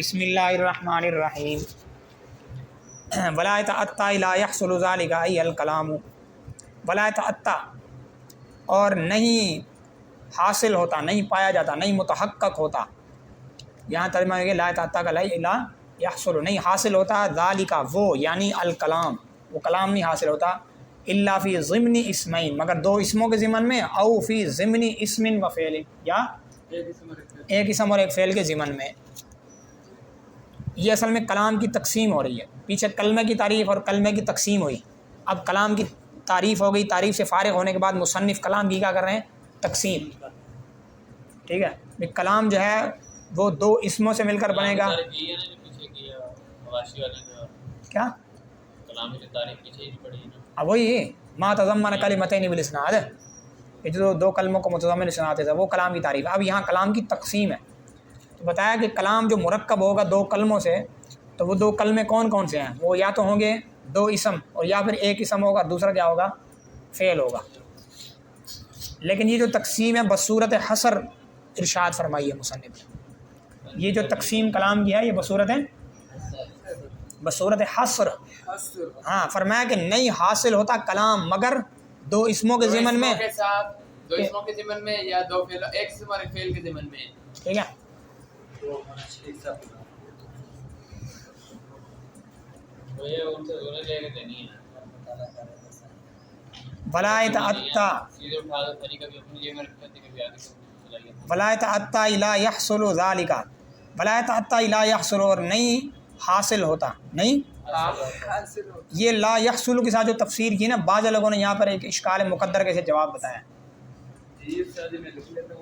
بسم اللہ الرحمن الرحیم ولا يتأتى لا يحصل ذلك ای الکلام ولا يتأتى اور نہیں حاصل ہوتا، نہیں پایا جاتا، نہیں متحقق ہوتا. یہاں ترجمہ ہے کہ لا يتأتى کا لا يحصل نہیں حاصل ہوتا، ذالک وہ یعنی الکلام، وہ کلام نہیں حاصل ہوتا الا فی ضمن اسمین مگر دو اسموں کے ضمن میں، او فی ضمن اسم و فعل یا ایک اسم اور ایک فعل کے ضمن میں. یہ اصل میں کلام کی تقسیم ہو رہی ہے. پیچھے کلمے کی تعریف اور کلمے کی تقسیم ہوئی، اب کلام کی تعریف ہو گئی. تعریف سے فارغ ہونے کے بعد مصنف کلام کی کیا کر رہے ہیں؟ تقسیم. ٹھیک ہے، کلام جو ہے وہ دو اسموں سے مل کر بنے گا. کیا اب وہی ما تضمن کلمتین بالاسناد، یہ جو دو کلموں کو متضمن سناتے تھے وہ کلام کی تعریف. اب یہاں کلام کی تقسیم ہے. تو بتایا کہ کلام جو مرکب ہوگا دو کلموں سے، تو وہ دو کلمے کون کون سے ہیں؟ وہ یا تو ہوں گے دو اسم، اور یا پھر ایک اسم ہوگا، دوسرا کیا ہوگا؟ فعل ہوگا. لیکن یہ جو تقسیم ہے بصورت حصر ارشاد فرمائی ہے مصنف. یہ جو تقسیم کلام کی ہے یہ بصورت حصر. ہاں، فرمایا کہ نہیں حاصل ہوتا کلام مگر دو اسموں کے ضمن میں، دو اسموں کے ضمن میں یا دو فعل، ایک اسم اور ایک فعل کے ضمن میں. ٹھیک ہے. ولا يتأتى لا يحصل ذلك ولا يتأتى لا يحصل اور نہیں حاصل ہوتا، نہیں یہ لا يحصل کے ساتھ جو تفسیر کی نا، بعض لوگوں نے یہاں پر ایک اشکال مقدر کے جواب بتایا.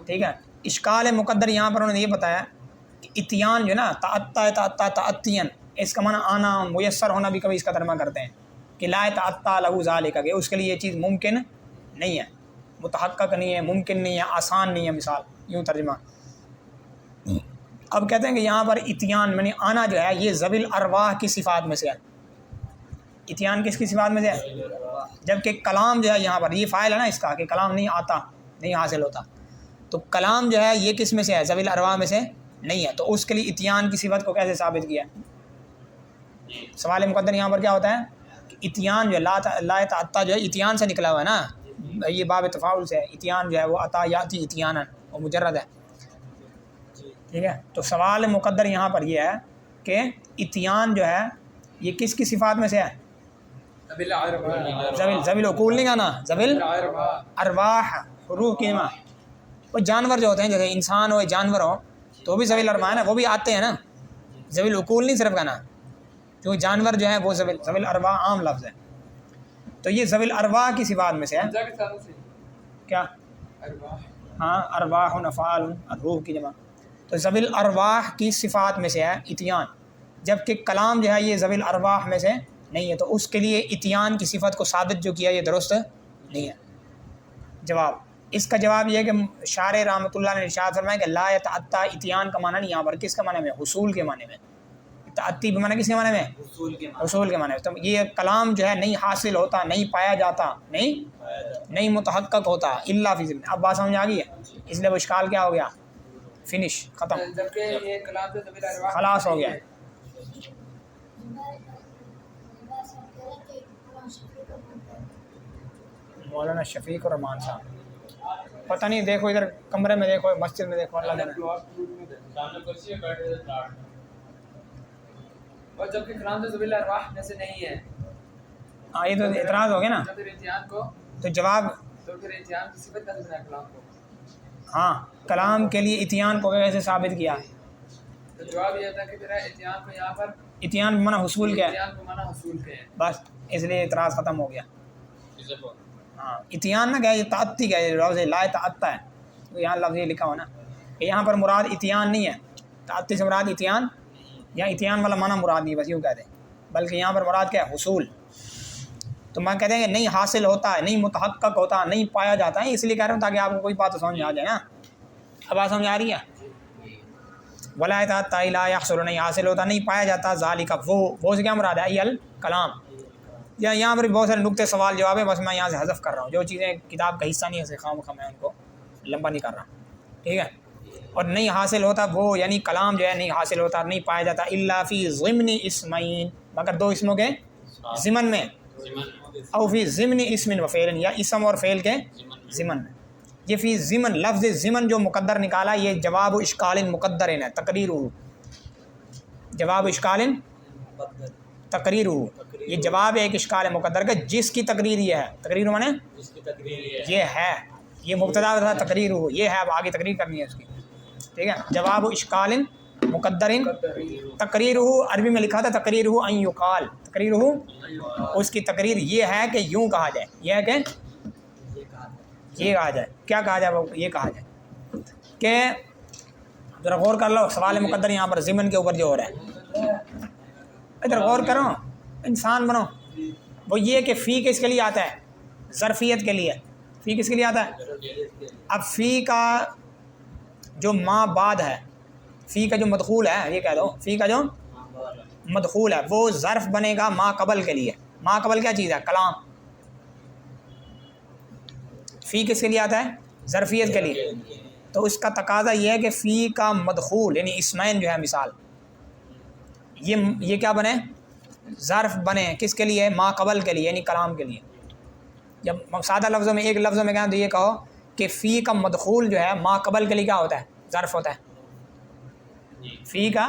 ٹھیک ہے، اشکال مقدر یہاں پر انہوں نے یہ بتایا کہ اتیان جو ہے نا، تأتى تأتین، اس کا معنی آنا، میسر ہونا بھی کبھی اس کا ترجمہ کرتے ہیں کہ لا يتأتى له ذلك، کہ اس کے لیے یہ چیز ممکن نہیں ہے، متحقق نہیں ہے، ممکن نہیں ہے، آسان نہیں ہے. مثال یوں ترجمہ. اب کہتے ہیں کہ یہاں پر اتیان یعنی آنا جو ہے یہ ذوی الارواح کی صفات میں سے ہے. اتیان کس کی صفات میں سے ہے؟ جبکہ کلام جو ہے یہاں پر یہ فاعل ہے نا اس کا، کہ کلام نہیں آتا، نہیں حاصل ہوتا. تو کلام جو ہے یہ کس میں سے ہے؟ ذوی الارواح میں سے نہیں ہے. تو اس کے لیے اتیان کی صفت کو کیسے ثابت کیا؟ سوال مقدر یہاں پر کیا ہوتا ہے کہ اتیان جو ہے لا يتأتى جو ہے اتیان سے نکلا ہوا ہے نا، یہ باب تفاعل سے ہے. اتیان جو ہے وہ عطا یاتی اتیانا، وہ مجرد ہے. ٹھیک ہے، تو سوال مقدر یہاں پر یہ ہے کہ اتیان جو ہے یہ کس کی صفات میں سے ہے؟ ذوی العقول نہیں کہنا، ذوی الارواح، روح کی ماں. وہ جانور جو ہوتے ہیں جیسے انسان ہو، جانور ہو، تو بھی ذوی الارواح ہے نا، وہ بھی آتے ہیں نا. ذوی العقول نہیں صرف کہنا، کیونکہ جانور جو ہے وہ ذوی الارواح عام لفظ ہے. تو یہ ذوی الارواح کی صفات میں سے ہے. کیا؟ ہاں، ارواح افعال، روح کی جمع. تو ذوی الارواح کی صفات میں سے ہے اتیان، جبکہ کلام جو ہے یہ ذوی الارواح میں سے نہیں ہے. تو اس کے لیے اتیان کی صفت کو ثابت جو کیا یہ درست نہیں ہے. جواب اس کا جواب یہ ہے کہ شارح رحمۃ اللہ نے ارشاد فرمایا کہ لا يتأتى اتیان کا معنی نہیں یہاں پر کس کا معنی میں؟ حصول کے معنی میں. تأتی بمعنی کس کے معنی میں؟ حصول کے معنی میں. تو یہ کلام جو ہے نہیں حاصل ہوتا، نہیں پایا جاتا، نہیں متحقق ہوتا الا فی ضمن. اب بات سمجھ آ گئی ہے؟ اس لیے وہ اشکال کیا ہو گیا؟ فنش، ختم، خلاص ہو گیا. مولانا شفیق الرحمان صاحب، پتہ نہیں، دیکھو ادھر کمرے میں دیکھو، مسجد میں دیکھو، اللہ جانے. اور جبکہ کلام تو ذوی الارواح میں سے نہیں ہے. ہاں، یہ تو اعتراض ہو گیا نا. تو پھر اتیان کو، تو جواب، تو پھر اتیان کی صفت کا بنا کلام کو. ہاں، کلام کے لیے اتیان کو کیسے ثابت کیا؟ تو جواب یہ تھا کہ میرا اتیان کو یہاں پر، اتیان بمعنی حصول کیا ہے؟ اتیان کو معنی حصول کے ہے. بس اس لیے اعتراض ختم ہو گیا. ہاں، اتیان نہ کیا، یہ تأتی کیا ہے، لفظ لا يتأتى ہے. تو یہاں لفظ یہ لکھا ہو نا کہ یہاں پر مراد اتیان نہیں ہے، تأتی سے مراد اتیان، یا اتیان والا معنی مراد نہیں، بس یوں کہہ دیں، بلکہ یہاں پر مراد کیا ہے؟ حصول. تو میں کہتے ہیں کہ نہیں حاصل ہوتا ہے، نہیں متحقق ہوتا، نہیں پایا جاتا ہے. اس لیے کہہ رہا ہوں تاکہ آپ کو کوئی بات سمجھ آ جائے نا. اب بات سمجھ آ رہی ہے؟ ولا يتأتى لا يحصل نہیں حاصل ہوتا، نہیں پایا جاتا، ذالک وہ سے کیا مراد ہے؟ ای الکلام. یا یہاں پر بہت سارے نقطے سوال جواب ہے، بس میں یہاں سے حذف کر رہا ہوں. جو چیزیں کتاب کا حصہ نہیں ہے خواہ مخواہ میں ان کو لمبا نہیں کر رہا. ٹھیک ہے. اور نہیں حاصل ہوتا وہ، یعنی کلام جو ہے نہیں حاصل ہوتا، نہیں پایا جاتا، الا فی ضمن اسمین، مگر دو اسموں کے ضمن میں، او فی ضمن اسم و فعل، یا اسم اور فعل کے ضمن میں۔ یہ فی ضمن، لفظ ضمن جو مقدر نکالا، یہ جواب اشکال مقدر ہے، تقریر، جواب اشکال تقریر، یہ جواب ہے ایک اشکال مقدر کا جس کی تقریر یہ ہے، تقریر مانے یہ ہے، یہ مبتدا تھا تقریر ہو، یہ ہے، اب آگے تقریر کرنی ہے اس کی، ٹھیک ہے۔ جواب اشکال مقدر تقریر ہو، عربی میں لکھا تھا تقریر ہو ان یقال، تقریر ہو اس کی تقریر یہ ہے کہ یوں کہا جائے، یہ ہے کہ یہ کہا جائے، کیا کہا جائے، وہ یہ کہا جائے کہ ذرا غور کر لو، سوال مقدر یہاں پر ضمن کے اوپر جو ہو رہا ہے، ادھر غور کرو، انسان بنو۔ وہ یہ کہ فی کس کے لیے آتا ہے؟ ظرفیت کے لیے۔ فی کس کے لیے آتا ہے؟ اب فی کا جو ما بعد ہے، فی کا جو مدخول ہے، یہ کہہ دو فی کا جو مدخول ہے وہ ظرف بنے گا ما قبل کے لیے۔ ما قبل کیا چیز ہے؟ کلام۔ فی کس کے لیے آتا ہے؟ ظرفیت کے لیے۔ تو اس کا تقاضا یہ ہے کہ فی کا مدخول یعنی اسمین جو ہے، مثال یہ کیا بنے؟ ظرف بنے، کس کے لیے؟ ما قبل کے لیے، یعنی کلام کے لیے۔ جب سادہ لفظوں میں، ایک لفظوں میں کہیں تو یہ کہو کہ فی کا مدخول جو ہے ما قبل کے لیے کیا ہوتا ہے؟ ظرف ہوتا ہے۔ فی کا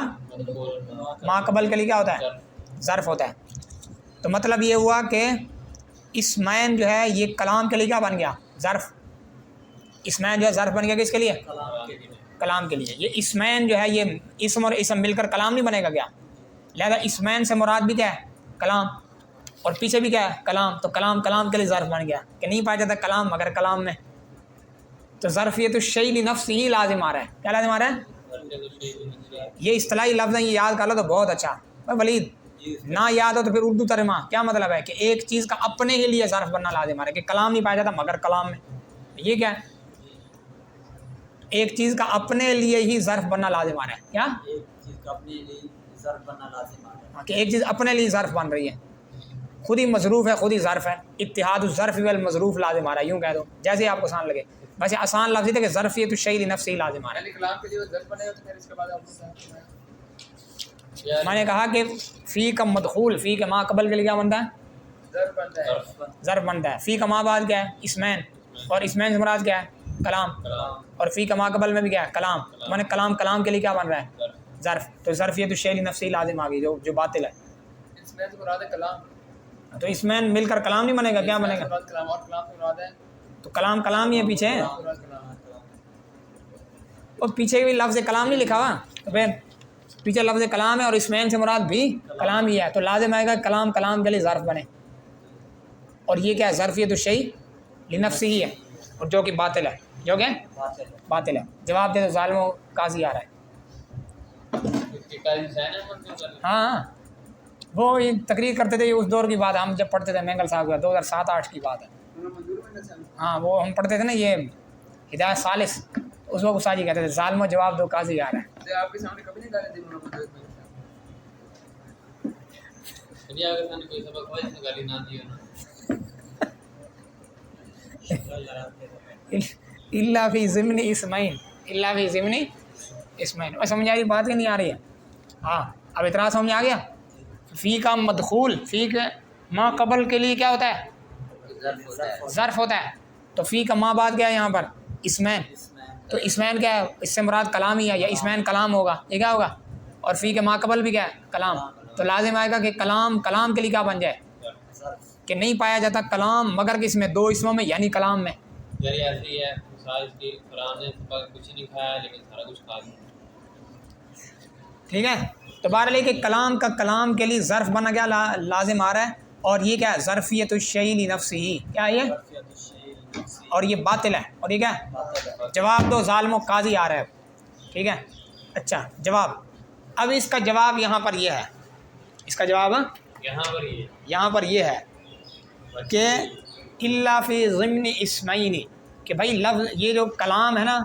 ما قبل کے لیے کیا ہوتا ہے؟ ظرف ہوتا ہے۔ تو مطلب یہ ہوا کہ اسمین جو ہے یہ کلام کے لیے کیا بن گیا؟ ظرف۔ اسمین جو ہے ظرف بن گیا کس کے لیے؟ کلام کے لیے۔ یہ اسمین جو ہے یہ اسم اور اسم مل کر کلام نہیں بنے گا کیا؟ لہذا اسمین سے مراد بھی کیا ہے؟ کلام، اور پیچھے بھی کیا ہے؟ کلام۔ تو کلام کے لیے ظرف بن گیا کہ نہیں پایا جاتا کلام مگر کلام میں۔ تو ظرفیت الشیء لنفسہ ہی لازم آ رہا ہے۔ کیا لازم آ رہا ہے؟ یہ اصطلاحی لفظ ہے، یہ یاد کر لو تو بہت اچھا۔ ولید نہ یاد ہو تو پھر اردو ترجمہ کیا مطلب ہے کہ ایک چیز کا اپنے ہی لیے ظرف بننا لازم آ رہا ہے کہ کلام نہیں پایا جاتا مگر کلام میں۔ یہ کیا ہے؟ ایک چیز کا اپنے لیے ہی ظرف بننا لازم آ رہا ہے۔ کیا؟ ایک چیز کا اپنے لیے ظرف بننا لازم آ رہا ہے، کہ ایک چیز اپنے لیے ظرف بن رہی ہے، خود ہی مظروف ہے، خود ہی ظرف ہے۔ اتحاد الظرف والمظروف لازم آ رہا ہے، یوں کہہ دو جیسے آپ کو آسان لگے۔ ویسے آسان لفظ یہ تھا کہ ظرفیت الشیء لنفسہ لازم آ رہا یعنی کلام کے لیے وہ ظرف بنے گا تو پھر اس کے بعد آپ کو ہے۔ میں نے کہا کہ فی کا مدخول، فی کا ما قبل کے لیے کیا بنتا ہے؟ ظرف بنتا ہے۔ ظرف بنتا ہے۔ فی کا ما بعد کیا ہے؟ اسمین، اور اسمین سے مراد کیا ہے؟ کلام، اور فی کا ما قبل میں بھی کیا ہے؟ کلام۔ میں نے کلام کے لیے کیا بن رہا ہے؟ ظرف۔ تو ظرفیت الشیء لنفسہ لازم آ گئی جو باطل ہے۔ اس میں سے مراد ہے کلام، تو اسمین مل کر کلام نہیں بنے گا، کیا بنے گا؟ مراد کلام، اور کلام سے مراد ہے تو کلام ہی ہے پیچھے، مراد کلام۔ اور پیچھے بھی لفظ کلام نہیں لکھا ہوا، تو پھر پیچھے لفظ کلام ہے اور اسمین سے مراد بھی کلام ہی ہے، تو لازم آئے گا کلام کے لیے ظرف بنے، اور یہ کیا ہے؟ ظرفیت الشیء لنفسہ ہی ہے، اور جو کہ باطل ہے، جو کہ باطل ہے۔ جواب دے دو، ظالموں قاضی آ رہا ہے۔ ہاں وہ یہ تقریر کرتے تھے، اس دور کی بات، ہم جب پڑھتے تھے مینگل صاحب کا 2007-8 کی بات ہے۔ ہاں وہ ہم پڑھتے تھے نا یہ ہدایت ثالث، اس وقت استاد جی کہتے تھے ظالموں جواب دو قاضی آ رہا ہے۔ آپ کے سامنے کبھی نہیں گالی دی انہوں نے؟ اللہ فی ضمن اسمین، اللہ فی ضمن اسمین۔ اور سمجھ آ رہی بات کہ نہیں آ رہی ہے؟ ہاں اب اعتراض سمجھ آ گیا۔ فی کا مدخول، فی کے ما قبل کے لیے کیا ہوتا ہے؟ ظرف ہوتا ہے۔ تو فی کا ما بعد کیا ہے یہاں پر؟ اسمین۔ تو اسمین کیا ہے؟ اس سے مراد کلام ہی ہے، یا اسمین کلام ہوگا، یہ کیا ہوگا؟ اور فی کے ما قبل بھی کیا ہے؟ کلام۔ تو لازم آئے گا کہ کلام کے لیے کیا بن جائے؟ کہ نہیں پایا جاتا کلام مگر کس میں؟ دو اسموں میں، یعنی کلام میں۔ ایسی ہے مثال اس کی قرآن نے کچھ نہیں کھایا لیکن سارا کچھ کھا لیا، ٹھیک ہے۔ تو بہرحال کہ کلام کے لیے ظرف بنا کیا لازم آ رہا ہے، اور یہ کیا ہے؟ ظرفیت الشیء لنفسہ، کیا ہے یہ؟ اور یہ باطل ہے، اور یہ کیا ہے؟ جواب دو ظالموں قاضی آ رہا ہے، ٹھیک ہے۔ اچھا جواب، اب اس کا جواب یہاں پر یہ ہے، اس کا جواب یہاں پر یہ ہے کہ الا فی ضمن اسمین، کہ بھائی لفظ یہ جو کلام ہے نا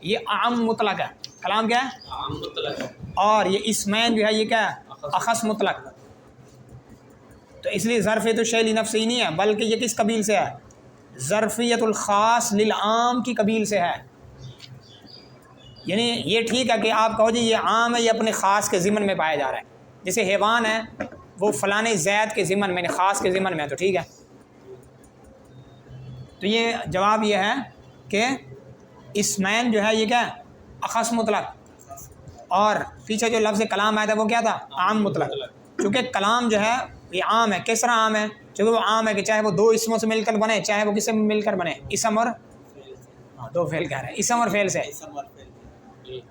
یہ عام مطلق ہے، کلام کیا ہے؟ عام مطلق ہے، اور یہ اسمین جو ہے یہ کیا ہے؟ اخص مطلق۔ تو اس لیے ظرفیت الشیء لنفسہ نہیں ہے، بلکہ یہ کس قبیل سے ہے؟ ظرفیت الخاص للعام کی قبیل سے ہے۔ یعنی یہ ٹھیک ہے کہ آپ کہو جی یہ عام ہے، یہ اپنے خاص کے ضمن میں پایا جا رہا ہے، جیسے حیوان ہے وہ فلاں زید کے ضمن میں، خاص کے ضمن میں ہے، تو ٹھیک ہے۔ تو یہ جواب یہ ہے کہ اسمین جو ہے یہ کیا ہے؟ اخص مطلق، اور پیچھے جو لفظ کلام آیا تھا وہ کیا تھا؟ عام مطلق۔ چونکہ کلام جو ہے یہ عام ہے، کس طرح عام ہے؟ چونکہ وہ عام ہے کہ چاہے وہ دو اسموں سے مل کر بنے، چاہے وہ کس سے مل کر بنے، اسم اور دو فعل کہہ رہے ہیں، اسم اور فعل سے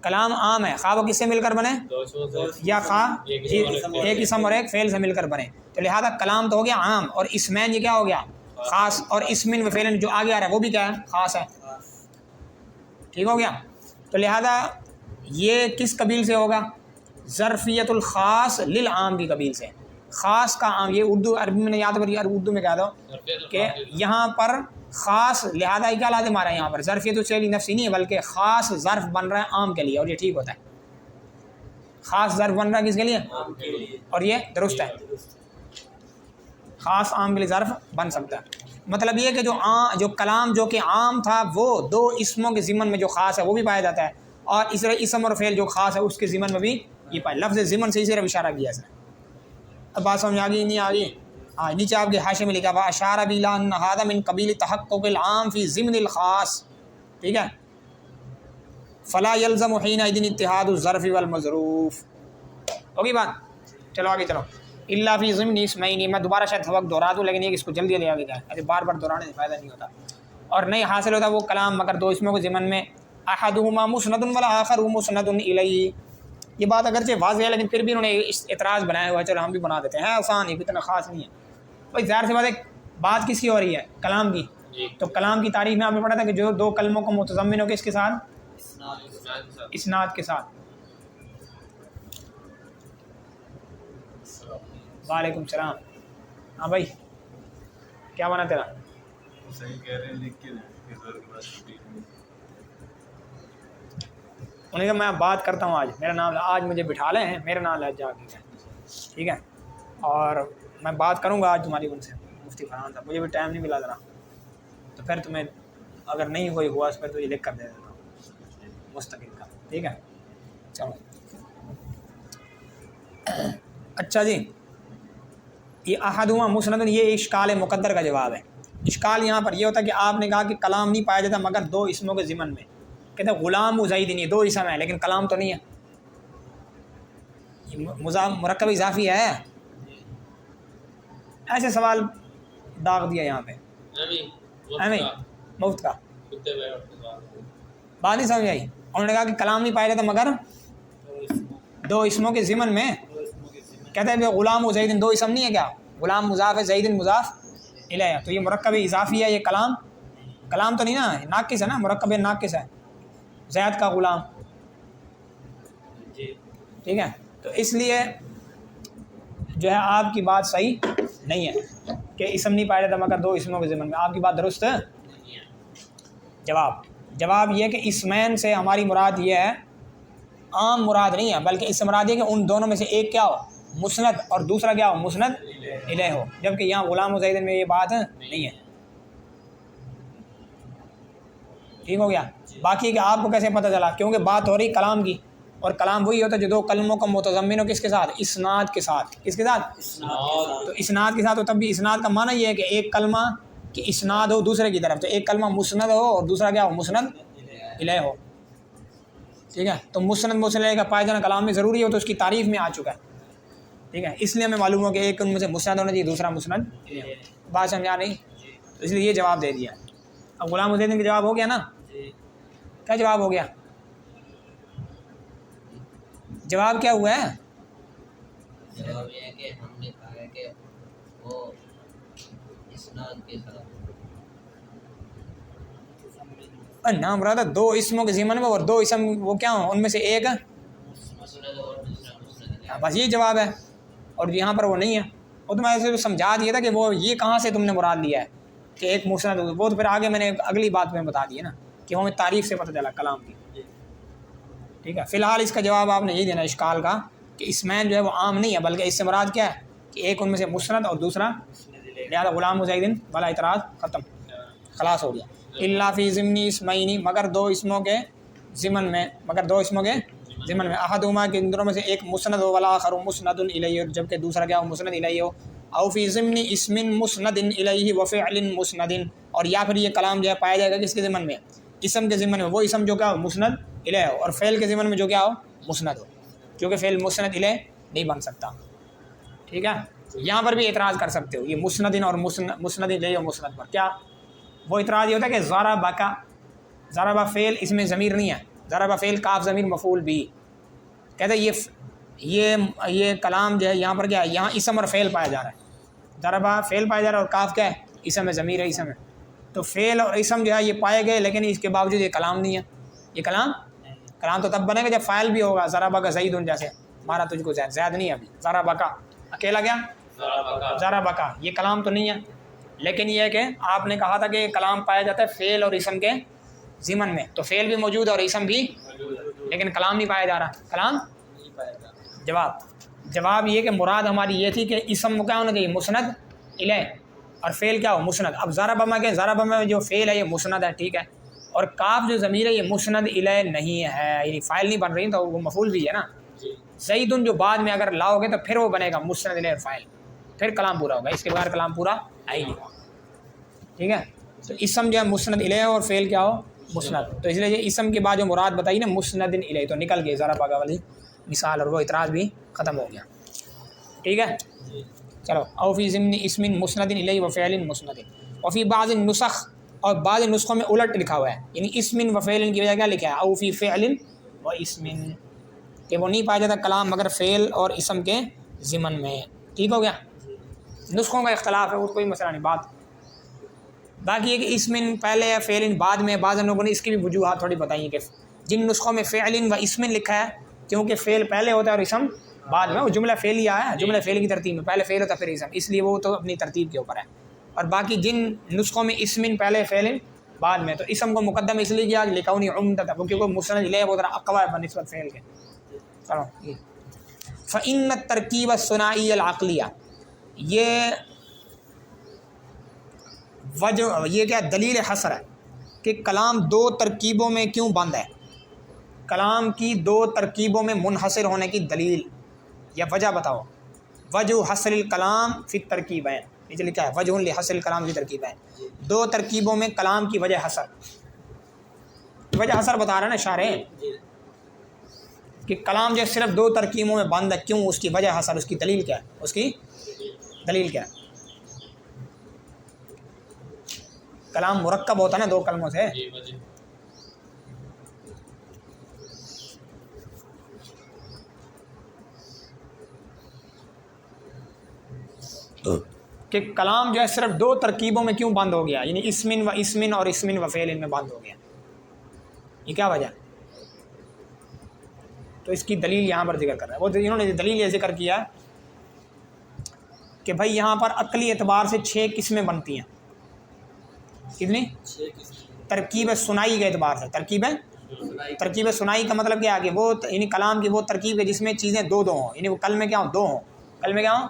کلام عام ہے، خواہ وہ کس سے مل کر بنے یا خواہ ایک اسم اور ایک فعل سے مل کر بنے۔ تو لہذا کلام تو ہو گیا عام، اور اسمین یہ کیا ہو گیا؟ خاص، اور اسمن و فعلن جو آگے آ رہا ہے وہ بھی کیا ہے؟ خاص ہے، ٹھیک ہو گیا۔ تو لہذا یہ کس قبیل سے ہوگا؟ ظرفیت الخاص للعام کی قبیل سے، خاص کا عام۔ یہ اردو عربی میں یاد کریے، اردو میں کہہ دو کہ یہاں پر خاص، لہذا کیا لازم آ رہا ہے یہاں پر؟ ظرفیت الفعل نفسی نہیں ہے بلکہ خاص ظرف بن رہا ہے عام کے لیے، اور یہ ٹھیک ہوتا ہے۔ خاص ظرف بن رہا ہے کس کے لیے؟ اور یہ درست ہے، خاص عام کے لیے ظرف بن سکتا ہے۔ مطلب یہ کہ جو کلام جو کہ عام تھا وہ دو اسموں کے ضمن میں جو خاص ہے وہ بھی پایا جاتا ہے، اور اس طرح اسم اور فعل جو خاص ہے اس کے ضمن میں بھی یہ پایا۔ لفظ ضمن سے اسی طرح اشارہ کیا ہے۔ اب بات سمجھ آ گئی نہیں آ گئی؟ ہاں، نیچے آپ کے حاشیے میں لکھا ہوا اشارہ بِلَا أَنَّ هَذَا مِن قبیل تحقق العام فی ضمن الخاص، ٹھیک ہے؟ فلا يلزم حينئذ اتحاد الظرف والمظروف، ہوگی بات؟ چلو آگے چلو۔ الا فی ضمن اسمین، میں دوبارہ شاید سبق دہرا دوں لیکن یہ اس کو جلدی لے آگے جائے، ایسے بار بار دہرانے سے فائدہ نہیں ہوتا، اور نہیں حاصل ہوتا وہ کلام مگر دو اسموں کے ضمن میں، احدہما مسند والآخر مسند الیہ۔ یہ بات اگرچہ واضح ہے لیکن پھر بھی انہوں نے اعتراض بنایا ہوا ہے، چلو ہم بھی بنا دیتے ہیں، آسان ہے، اتنا خاص نہیں ہے بھائی۔ ظاہر سی بات ہے بات کس کی ہو رہی ہے؟ کلام کی۔ تو کلام کی تعریف میں آپ نے پڑھا تھا کہ جو دو کلموں کو متضمن ہو کے اس کے ساتھ اسناد کے ساتھ۔ وعلیکم السلام۔ ہاں بھائی کیا بنا تیرا؟ صحیح کہہ رہے ہیں، لکھ کے انہوں نے کہا میں بات کرتا ہوں، آج میرا نام، آج مجھے بٹھا لے ہیں، میرا نام لے جا کے، ٹھیک ہے؟ اور میں بات کروں گا آج تمہاری ان سے، مفتی فرحان صاحب، مجھے بھی ٹائم نہیں ملا ذرا، تو پھر تمہیں اگر نہیں کوئی ہوا اس پہ تو یہ لکھ کر دے دیتا ہوں مستقل کا، ٹھیک ہے؟ چلو اچھا جی، یہ احدہما مسند، یہ اشکال مقدر کا جواب ہے۔ اشکال یہاں پر یہ ہوتا ہے کہ آپ نے کہا کہ کلام نہیں پایا جاتا مگر دو اسموں کے ضمن میں، کہتے ہیں غلام و زید، نہیں، دو اسم ہے لیکن کلام تو نہیں ہے، مرکب اضافی ہے۔ ایسے سوال داغ دیا یہاں پہ مفت کا، بات نہیں سمجھ آئی؟ انہوں نے کہا کہ کلام نہیں پایا جاتا مگر دو اسموں کے ضمن میں، کہتے ہیں غلام و زید دو اسم نہیں ہے کیا؟ غلام مضاف ہے، زید مضاف الیہ، تو یہ مرکب اضافی ہے، یہ کلام تو نہیں نا، ناقص ہے نا، مرکب ناقص ہے، زید کا غلام، ٹھیک ہے؟ تو اس لیے جو ہے آپ کی بات صحیح نہیں ہے کہ اسم نہیں پایا جاتا مگر دو اسموں کے ضمن میں، آپ کی بات درست ہے۔ جواب یہ کہ اسمین سے ہماری مراد یہ ہے، عام مراد نہیں ہے بلکہ اس سے مراد یہ کہ ان دونوں میں سے ایک کیا ہو؟ مسند، اور دوسرا کیا ہو؟ مسند الیہ ہو، جبکہ یہاں غلام و زید میں یہ بات نہیں ہے، ٹھیک ہو گیا؟ باقی کہ آپ کو کیسے پتہ چلا؟ کیونکہ بات ہو رہی کلام کی، اور کلام وہی ہوتا ہے جو دو کلموں کا متضمن ہو کس کے ساتھ؟ اسناد کے ساتھ۔ کس کے ساتھ؟ تو اسناد کے ساتھ، تو تب بھی اسناد کا معنی یہ ہے کہ ایک کلمہ کی اسناد ہو دوسرے کی طرف، تو ایک کلمہ مسند ہو اور دوسرا کیا ہو؟ مسند الیہ ہو، ٹھیک ہے؟ تو مسند الیہ کا پایا جانا کلام میں ضروری ہو تو اس کی تعریف میں آ چکا ہے، ٹھیک ہے؟ اس لیے ہمیں معلوم ہو کہ ایک ان میں سے مسند ہونا چاہیے، دوسرا مسند الیہ ہو۔ بات سمجھا نہیں؟ تو اس لیے یہ جواب دے دیا۔ اب غلام الدین کا جواب ہو گیا نا؟ کیا جواب ہو گیا؟ جواب کیا ہوا ہے؟ جواب یہ ہے کہ ہم نے کہا ہے کہ وہ اسناد کے ساتھ نام مراد دو اسموں کے ضمن میں، اور دو اسم وہ کیا ہوں؟ ان میں سے ایک، مسند اور دوسرا مسند، بس یہ جواب ہے، اور یہاں پر وہ نہیں ہے۔ وہ تو میں ایسے سمجھا دیا تھا کہ وہ یہ کہاں سے تم نے مراد لیا ہے کہ ایک مسند، وہ تو پھر آگے میں نے اگلی بات میں بتا دی ہے نا کہ ہمیں تعریف سے پتہ چلا کلام کی، ٹھیک ہے؟ فی الحال اس کا جواب آپ نے یہی دینا اشکال کا کہ اسمین جو ہے وہ عام نہیں ہے بلکہ اس سے مراد کیا ہے کہ ایک ان میں سے مسند اور دوسرا، لہٰذا غلام و زید والا اعتراض ختم، خلاص ہو گیا۔ الا فی ضمن اسمین، مگر دو اسموں کے ضمن میں، مگر دو اسموں کے ضمن میں، احدہما کے ان دونوں میں سے ایک مسند ہو والآخر مسند الیہ، جبکہ دوسرا کیا ہو مسند الیہ ہو، او فی ضمن اسم مسند الیہ وفعل مسند، اور یا پھر یہ کلام جو ہے پایا جائے گا کس کے ضمن میں، اسم کے ضمن میں، وہ اسم جو کیا ہو مسند الیہ ہو، اور فعل کے ضمن میں جو کیا ہو مسند ہو، کیونکہ فعل مسند الیہ نہیں بن سکتا. ٹھیک ہے، یہاں پر بھی اعتراض کر سکتے ہو یہ مسندن اور مسند الیہ و مسند پر. کیا وہ اعتراض یہ ہوتا ہے کہ ضرب کا ضرب فعل اس میں ضمیر نہیں ہے، ضرب فعل کاف ضمیر مفعول بھی، کہتے ہیں یہ کلام جو ہے یہاں پر کیا ہے، یہاں اسم اور فعل پایا جا رہا ہے، ضرب فعل پایا جا رہا ہے اور کاف کیا ہے اسم ہے، ضمیر ہے اسم ہے. تو فعل اور اسم جو ہے یہ پائے گئے، لیکن اس کے باوجود یہ کلام نہیں ہے. یہ کلام تو تب بنے گا جب فاعل بھی ہوگا، ضرب کا زید، جیسے مارا تجھ کو زید، زید نہیں ہے ابھی، ضرب کا اکیلا کیا ضرب کا، یہ کلام تو نہیں ہے. لیکن یہ ہے کہ آپ نے کہا تھا کہ کلام پایا جاتا ہے فعل اور اسم کے ضمن میں، تو فعل بھی موجود ہے اور اسم بھی، لیکن کلام نہیں پایا جا رہا. کلام جواب یہ کہ مراد ہماری یہ تھی کہ اسم کیا ہونا چاہیے مسند الیہ، اور فعل کیا ہو مسند. اب ضرب میں ضرب میں جو فعل ہے یہ مسند ہے، ٹھیک ہے، اور کاف جو ضمیر ہے یہ مسند الیہ نہیں ہے، یعنی فاعل نہیں بن رہی تو وہ مفعول بھی ہے نا. زیدن جو بعد میں اگر لاؤ گے تو پھر وہ بنے گا مسند الیہ فاعل، پھر کلام پورا ہوگا، اس کے بغیر کلام پورا آئے گی. ٹھیک ہے، تو اسم جو ہے مسند الیہ اور فعل کیا ہو مسند، تو اس لیے یہ اسم کے بعد جو مراد بتائی نا مسند الیہ، تو نکل گئی ضرب والی مثال اور وہ اعتراض بھی ختم ہو گیا. ٹھیک ہے، چلو. او فی ضمن اسم مسند الیہ و فعل مسند، وفی بعض النسخ، اور بعض نسخوں میں الٹ لکھا ہوا ہے، یعنی اسم و فعل کی وجہ کیا لکھا ہے او فی فعل و اسم، کہ وہ نہیں پایا جاتا کلام مگر فعل اور اسم کے ضمن میں. ٹھیک ہو گیا، نسخوں کا اختلاف ہے، وہ کوئی مسئلہ نہیں. بات باقی ہے کہ اسم پہلے ہے فعل بعد میں. بعض لوگوں نے اس کی بھی وجوہات تھوڑی بتائی ہیں کہ جن نسخوں میں فعل و اسم لکھا ہے کیونکہ فعل پہلے ہوتا ہے اور اسم بعد میں، وہ جملہ فعلیہ ہے، جملہ فعل کی ترتیب میں پہلے فعل ہوتا ہے پھر اسم، اس لیے وہ تو اپنی ترتیب کے اوپر ہے. اور باقی جن نسخوں میں اسم پہلے فعل بعد میں، تو اسم کو مقدم اس لیے کیا لکھونی عمدہ تھا کیونکہ مسند الیہ وہ ذرا اقوی ہے بنسبت فعل کے. چلو، فإن الترکیب الثنائی العقلیہ، یہ کیا دلیل حصر ہے کہ کلام دو ترکیبوں میں کیوں بند ہے. کلام کی دو ترکیبوں میں منحصر ہونے کی دلیل یا وجہ بتاؤ. وجہ حصر الکلام فی الترکیبین، نیچے لکھا ہے وجہ لحصر الکلام فی الترکیبین، دو ترکیبوں میں کلام کی وجہ حصر. وجہ حصر بتا رہا ہے نا شارح کہ کلام جو صرف دو ترکیبوں میں بند ہے، کیوں، اس کی وجہ حصر، اس کی دلیل کیا ہے، اس کی دلیل کیا ہے. کلام مرکب ہوتا ہے نا دو کلموں سے. کہ کلام جو ہے صرف دو ترکیبوں میں کیوں بند ہو گیا، یعنی اسمن و اسمن اور اسمن و فعل میں بند ہو گیا، یہ کیا وجہ ہے. تو اس کی دلیل یہاں پر ذکر کر رہا ہے. وہ انہوں نے دلیل یہ ذکر کیا کہ بھائی یہاں پر عقلی اعتبار سے 6 قسمیں بنتی ہیں. کتنی؟ ترکیب سنائی کے اعتبار سے. ترکیب سنائی کا مطلب کیا ہے کہ وہ یعنی کلام کی وہ ترکیب ہے جس میں چیزیں دو ہوں، یعنی وہ کل میں کیا ہوں، دو ہوں. کل میں کیا ہوں،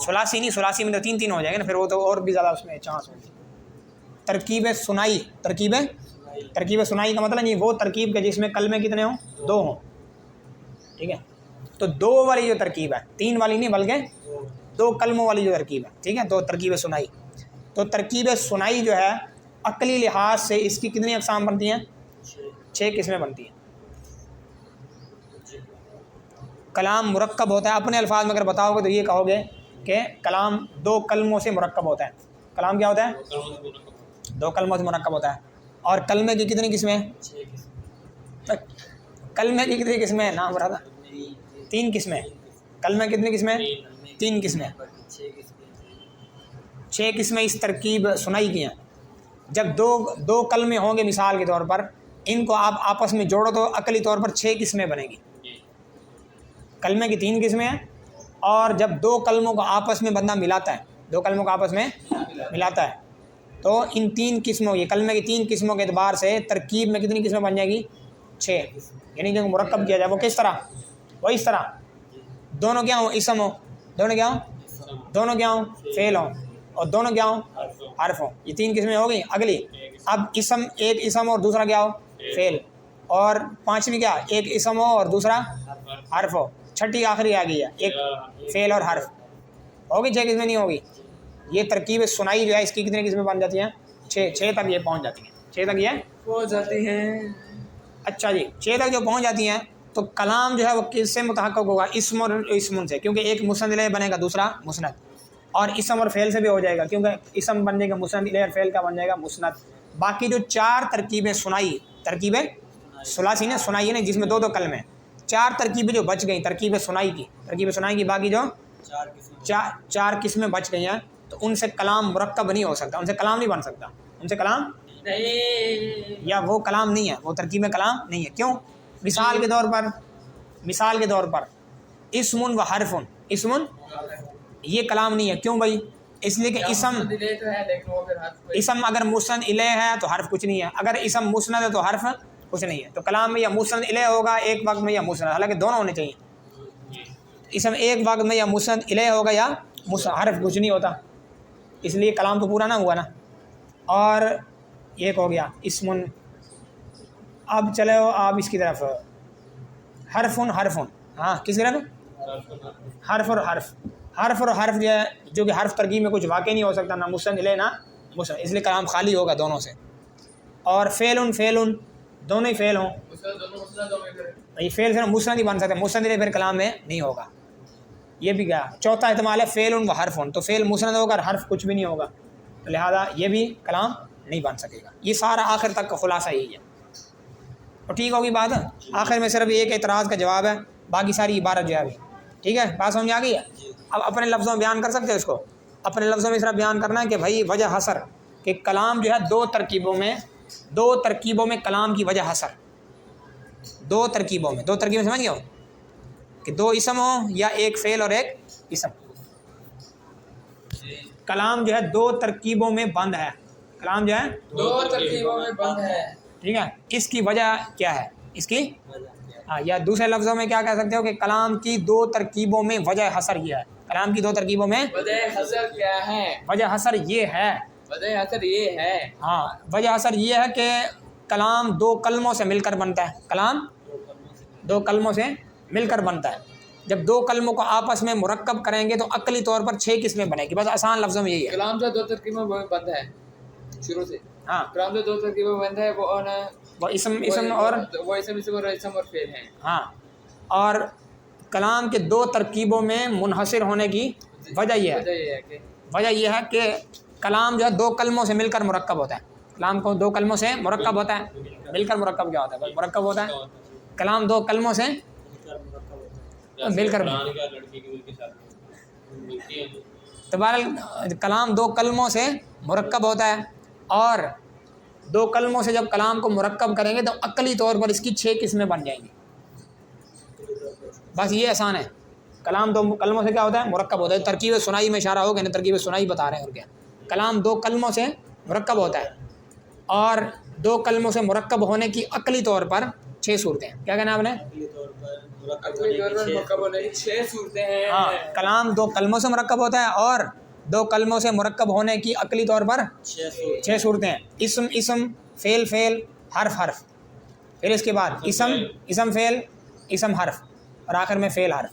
ثلاثی نہیں، ثلاثی میں تو 3 ہو جائے گا نا، پھر وہ تو اور بھی زیادہ اس میں چانس ہوگی. ترکیب سنائی، ترکیب سنائی کا مطلب یہ وہ ترکیب کے جس میں کل میں کتنے ہوں، 2 ہوں. ٹھیک ہے، تو 2 والی جو ترکیب ہے، 3 والی نہیں بلکہ 2 کلموں والی جو ترکیب ہے، ٹھیک ہے، تو ترکیب سنائی. تو ترکیب سنائی جو ہے عقلی لحاظ سے اس کی کتنی اقسام بنتی ہیں، 6 قسمیں بنتی ہیں. کلام مرکب ہوتا ہے، اپنے الفاظ میں اگر بتاؤ گے تو یہ کہو گے کہ کلام 2 کلموں سے مرکب ہوتا ہے. کلام کیا ہوتا ہے، 2 کلموں سے مرکب ہوتا ہے. اور کلمے کی کتنی قسمیں، کلمے کی کتنی قسمیں، نام رہا تھا 3 قسمیں. کلمے کتنی قسمیں، 3 قسمیں. 6 قسمیں اس ترکیب سنائی کی ہیں. جب دو کلمے ہوں گے مثال کے طور پر، ان کو آپ آپس میں جوڑو تو عقلی طور پر 6 قسمیں بنے گی. کلمے کی 3 قسمیں ہیں، اور جب 2 کلموں کو آپس میں بندہ ملاتا ہے، 2 کلموں کو آپس میں ملاتا ہے، تو ان 3 قسموں، یہ کلمے کی 3 قسموں کے اعتبار سے ترکیب میں کتنی قسمیں بن جائے گی، 6. یعنی جو مرکب کیا جائے وہ کس طرح، وہ اس طرح دونوں کیا ہوں، اسم ہوں، دونوں کیا ہوں، دونوں کیا ہوں، فعل ہوں، اور دونوں کیا ہوں، حرف ہوں. یہ 3 قسمیں ہو گئی. اگلی اب ایک اسم اور دوسرا کیا ہو، فعل، اور پانچویں کیا ایک اسم ہو اور دوسرا حرف ہو، چھٹی آخری آ گئی ہے ایک فعل اور حرف ہوگی، 6 قسمیں نہیں ہوگی. یہ ترکیب ثنائی جو ہے اس کی کتنی قسمیں بن جاتی ہیں؟ 6 تک یہ پہنچ جاتی ہیں، 6 تک یہ ہو جاتی ہیں. اچھا جی 6 تک جو پہنچ جاتی ہیں تو کلام جو ہے وہ کس سے متحقق ہوگا؟ اسم اور اسم سے، کیونکہ ایک مسند الیہ بنے گا دوسرا مسند، اور اسم اور فعل سے بھی ہو جائے گا کیونکہ اسم بن جائے گا مسند الیہ اور فعل کا بن جائے گا مسند. باقی جو 4 ترکیبیں ثنائی، ترکیبیں ثلاثی نے ثنائی نے جس میں 2 کلمے، 4 ترکیبیں جو بچ گئیں ترکیب ثنائی کی باقی جو 4 قسمیں بچ گئی ہیں تو ان سے کلام مرکب نہیں ہو سکتا، ان سے کلام نہیں بن سکتا، ان سے کلام یا وہ کلام نہیں ہے، وہ ترکیب کلام نہیں ہے. کیوں؟ مثال کے طور پر اسم و حرف، اسم یہ کلام نہیں ہے. کیوں بھائی؟ اس لیے کہ اسم اگر مسند الیہ ہے تو حرف کچھ نہیں ہے، اگر اسم مسند ہے تو حرف کچھ نہیں ہے. تو کلام میں یا مسند الیہ ہوگا ایک وقت میں یا مسند، حالانکہ دونوں ہونے چاہیے. اسم ایک وقت میں یا مسند الیہ ہوگا یا حرف کچھ نہیں ہوتا، اس لیے کلام تو پورا نہ ہوا نا. اور ایک ہو گیا اسم. اب چلو آپ اس کی طرف حرف. ہاں کس کی طرف؟ حرف اور حرف جو کہ حرف ترکیب میں کچھ واقع نہیں ہو سکتا، نہ مسند الیہ نہ مسند، اس لیے کلام خالی ہوگا دونوں سے. اور فعل دونوں ہی فعل ہوں، یہ فعل سے مسند ہی بن سکتا ہے، مسند الیہ پھر کلام میں نہیں ہوگا. یہ بھی کیا چوتھا احتمال ہے فعل و حرف، تو فعل مسند ہوگا اور حرف کچھ بھی نہیں ہوگا، تو لہذا یہ بھی کلام نہیں بن سکے گا. یہ سارا آخر تک کا خلاصہ یہی ہے. اور ٹھیک ہوگی بات؟ آخر میں صرف ایک اعتراض کا جواب ہے، باقی ساری عبارت جو ہے ابھی ٹھیک ہے، بات سمجھ آ گئی ہے. اب اپنے لفظوں میں بیان کر سکتے ہو اس کو، اپنے لفظوں میں اس طرح بیان کرنا ہے کہ بھائی وجہ حسر، کہ کلام جو ہے 2 ترکیبوں میں کلام کی وجہ حسر، 2 ترکیبوں سمجھ گئے ہو کہ 2 اسم ہوں یا ایک فعل اور ایک اسم. کلام جو ہے 2 ترکیبوں میں بند ہے، کلام جو ہے 2 ترکیبوں میں بند ہے. ٹھیک ہے. اس کی وجہ کیا ہے؟ اس کی یا دوسرے لفظوں میں کیا کہہ سکتے ہو کہ کلام کی 2 ترکیبوں میں وجہ حسر یہ ہے. کلام کی 2 ترکیبوں میں وجہ حسر کیا ہے؟ وجہ حسر یہ ہے. وجہ حسر یہ ہے. ہاں وجہ حسر یہ ہے کہ کلام 2 کلموں سے مل کر بنتا ہے. کلام 2 کلموں سے مل کر بنتا ہے. جب 2 کلموں کو آپس میں مرکب کریں گے تو عقلی طور پر 6 قسمیں بنے گی. بس آسان لفظوں میں یہی ہے. کلام جو 2 ترکیبوں میں بند ہے شروع سے. ہاں کلام جو 2 ترکیبوں میں بند ہے وہ اسم اور اسم اور فعل ہیں. ہاں اور کلام کے 2 ترکیبوں میں منحصر ہونے کی وجہ یہ ہے کہ کلام جو ہے 2 کلموں سے مل کر مرکب ہوتا ہے. کلام کو 2 کلموں سے مرکب ہوتا ہے. مل کر مرکب کیا ہوتا ہے؟ مرکب ہوتا ہے. کلام 2 کلموں سے مل کر تو بہرحال کلام 2 کلموں سے مرکب ہوتا ہے، اور 2 کلموں سے جب کلام کو مرکب کریں گے تو عقلی طور پر اس کی 6 قسمیں بن جائیں گی. بس یہ آسان ہے. کلام 2 کلموں سے کیا ہوتا ہے؟ مرکب ہوتا ہے. ترکیب ثنائی میں اشارہ ہو گیا نا، ترکیب ثنائی بتا رہے ہیں. اور کیا کلام 2 کلموں سے مرکب ہوتا ہے، اور 2 کلموں سے مرکب ہونے کی عقلی طور پر 6 صورتیں. کیا کہنا آپ نے؟ عقلی طور پر مرکب ہونے کی 6 صورتیں ہیں. ہاں کلام 2 کلموں سے مرکب ہوتا ہے اور 2 کلموں سے مرکب ہونے کی عقلی طور پر 6 صورتیں ہیں. اسم فعل حرف. پھر اس کے بعد اسم فعل اسم حرف، اور آخر میں فعل حرف.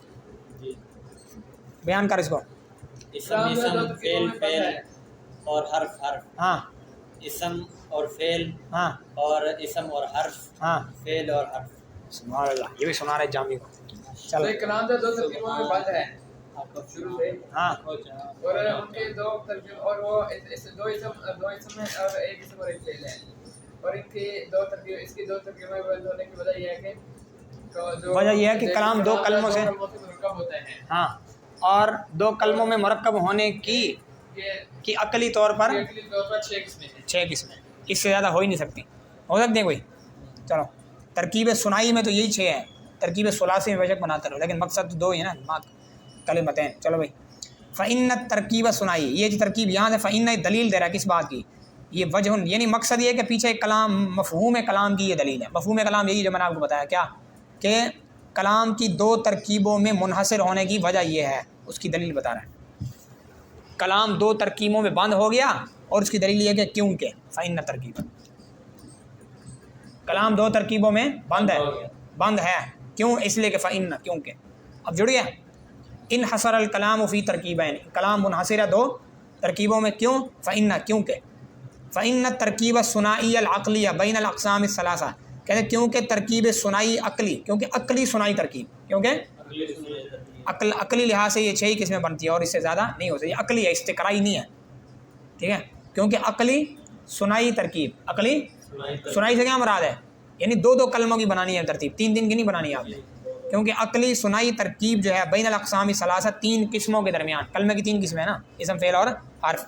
بیان کر اس کو. اسم فعل اور حرف. ہاں اسم اور فعل ہاں اور اسم اور حرف. ہاں فعل اور حرف. سبحان اللہ، یہ بھی سنا رہے جامی کو. چلو کلام جو 2 ترکیبوں میں بند ہے شروع سے، ہاں اور ان کے 2 ترکیب، اور وہ 2 اسم ہیں اور ایک اسم اور ایک فعل ہے. اور ان کی 2 ترکیب، اس کی 2 ترکیبوں میں بند ہونے کی وجہ یہ ہے کہ کلام 2 کلموں سے مرکب ہوتے ہیں. ہاں اور 2 کلموں میں مرکب ہونے کی عقلی طور پر 6 قسمیں ہیں. 6 قسمیں. اس سے زیادہ ہو ہی نہیں سکتی. ہو سکتی ہیں کوئی؟ چلو ترکیب ثنائی میں تو یہی 6 ہیں. ترکیب ثلاثی میں بے شک بناتے رہو، لیکن مقصد تو 2 ہی ہے نا، کلمتیں. چلو بھائی فإن ترکیب ثنائی، یہ جو ترکیب یہاں سے فإن دلیل دے رہا ہے کس بات کی؟ یہ وجہ، یعنی مقصد یہ ہے کہ پیچھے کلام مفہوم کلام کی یہ دلیل ہے. مفہوم کلام یہی جو میں نے آپ کو بتایا کیا، کہ کلام کی 2 ترکیبوں میں منحصر ہونے کی وجہ یہ ہے، اس کی دلیل بتا رہا ہے. کلام 2 ترکیبوں میں بند ہو گیا اور اس کی دلیل یہ ہے کہ کیوں کہ فإن ترکیب. کلام دو ترکیبوں میں بند ہے کیوں؟ اس لیے کہ فإن کیونکہ اب جڑ گیا انحصر الکلام فی ترکیبین کلام منحصر ہے دو ترکیبوں میں کیوں؟ فإن کیونکہ فإن الترکیب الثنائی العقلیہ بین الاقسام الثلاثہ کہتے ہیں کیونکہ ترکیب ثنائی عقلی کیونکہ عقلی ثنائی ترکیب کیونکہ عقلی لحاظ سے یہ 6 قسمیں بنتی ہے اور اس سے زیادہ نہیں ہو سکتی. یہ عقلی ہے استقرائی نہیں ہے ٹھیک ہے کیونکہ عقلی ثنائی ترکیب عقلی ثنائی سے کیا مراد ہے یعنی دو کلموں کی بنانی ہے ترتیب 3 کی نہیں بنانی ہے آپ نے کیونکہ عقلی ثنائی ترکیب جو ہے بین الاقسام ثلاثہ 3 قسموں کے درمیان کلمے کی 3 قسمیں ہیں نا اسم فعل اور حرف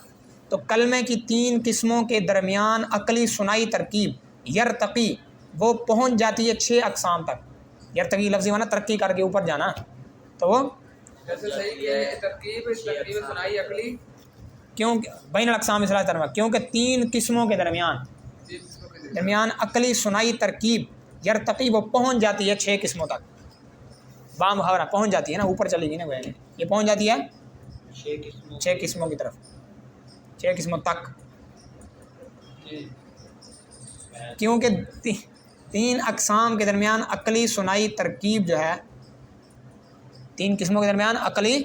تو کلمے کی 3 قسموں کے درمیان عقلی ثنائی ترکیب یرتقی وہ پہنچ جاتی ہے 6 اقسام تک یرتقی لفظی معنی ترقی کر کے اوپر جانا تو وہ جیسے صحیح ہے ترکیب ثنائی عقلی کیوں بین الاقسام ثلاثہ ترکیب کیونکہ 3 قسموں کے درمیان عقلی ثنائی ترکیب یرتقی وہ پہنچ جاتی ہے 6 قسموں تک با محاورہ پہنچ جاتی ہے نا اوپر چلے گی نا یہ پہنچ جاتی ہے 6 قسموں کی طرف 6 قسموں تک کیونکہ 3 اقسام کے درمیان عقلی ثنائی ترکیب جو ہے 3 قسموں کے درمیان عقلی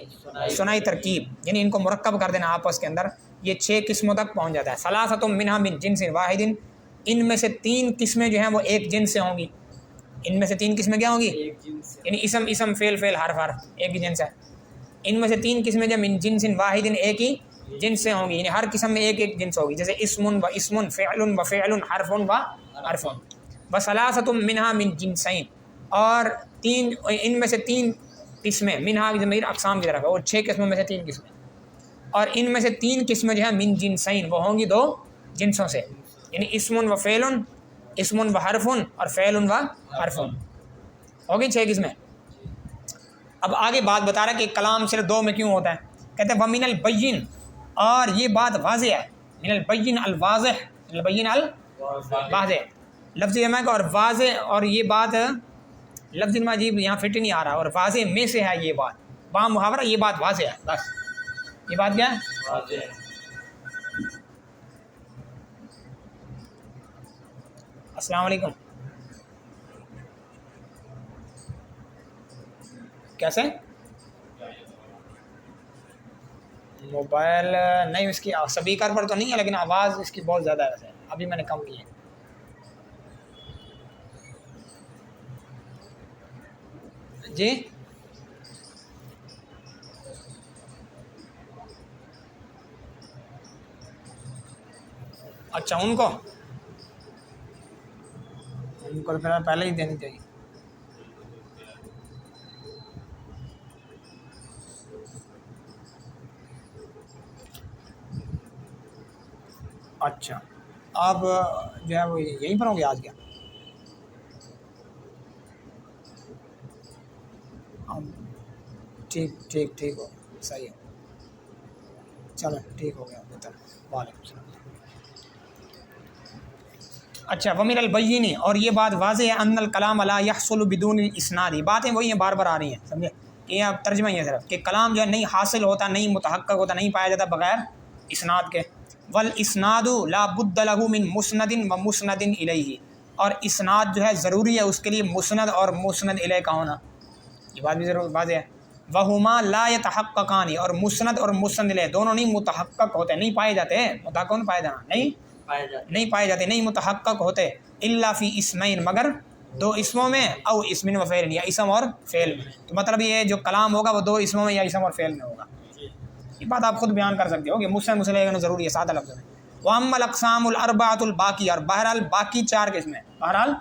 ثنائی ترکیب یعنی ان کو مرکب کر دینا آپس کے اندر یہ 6 قسموں تک پہنچ جاتا ہے. ثلاثۃ منھا من جنس واحد ان میں سے 3 قسمیں جو ہیں وہ ایک جنس سے ہوں گی. ان میں سے 3 قسمیں کیا ہوں گی یعنی اسم فعل حرف ایک ہی جنس ہے. ان میں سے 3 قسمیں جو من جنس واحد ایک ہی جنس سے ہوں گی یعنی ہر قسم میں ایک جنس ہوگی جیسے اسم و اسم فعل و فعل حرف و حرف وثلاثۃ منھا من جنسین اور 3 ان میں سے 3 قسمیں منھا کی ضمیر اقسام کی طرف ہے اور 6 قسموں میں سے 3 قسمیں اور ان میں سے 3 قسمیں جو ہیں من جنسین وہ ہوں گی 2 جنسوں سے یعنی اسم و فعل اسم و حرف اور فعل و حرف ہوگی 6 قسمیں. اب آگے بات بتا رہا ہے کہ کلام صرف 2 میں کیوں ہوتا ہے کہتے ہیں ومن البین اور یہ بات واضح ہے من البین الواضح البین الواضح لفظ جمع کا اور واضح اور یہ بات لفظ میں عجیب یہاں فٹ نہیں آ رہا اور واضح میں سے ہے یہ بات با محاورہ یہ بات واضح ہے بس یہ بات کیا ہے السلام علیکم کیسے موبائل نہیں اس کی اسپیکر پر تو نہیں ہے لیکن آواز اس کی بہت زیادہ ہے ویسے ابھی میں نے کم کی ہے. جی اچھا ان کو پہلے ہی دینی چاہیے. اچھا آپ جو ہے وہ یہیں پر ہوں گے آج کیا ٹھیک ہو صحیح ہے چلو ٹھیک ہو گیا بہتر. وعلیکم السلام. اچھا ومن البین اور یہ بات واضح ہے ان الکلام لا یحصل بدون الاسناد باتیں وہی ہیں بار بار آ رہی ہیں سمجھے کہ یہ ترجمہ ہی ہے صرف کہ کلام جو ہے نہیں حاصل ہوتا نہیں متحقق ہوتا نہیں پایا جاتا بغیر اسناد کے. والاسناد لا بد له من مسند و مسند الیہ اور اسناد جو ہے ضروری ہے اس کے لیے مسند اور مسند الیہ کا ہونا یہ بات بھی ضرور واضح ہے. وہما لا یتحققان اور مسند اور مسند الیہ دونوں نہیں متحقق ہوتے نہیں پائے جاتے متحقق نہیں پائے جانا نہیں پائے جاتے نہیں متحقق ہوتے الا فی اسمین مگر 2 اسموں میں او اسم و فعل یا اسم اور فعل میں. تو مطلب یہ جو کلام ہوگا وہ 2 اسموں میں یا اسم اور فعل میں ہوگا. یہ بات آپ خود بیان کر سکتے ہو کہ مسلم ضروری ہے سادہ لفظ میں. واما الاقسام الاربعۃ الباقی اور بہرحال باقی 4 قسمیں بہرحال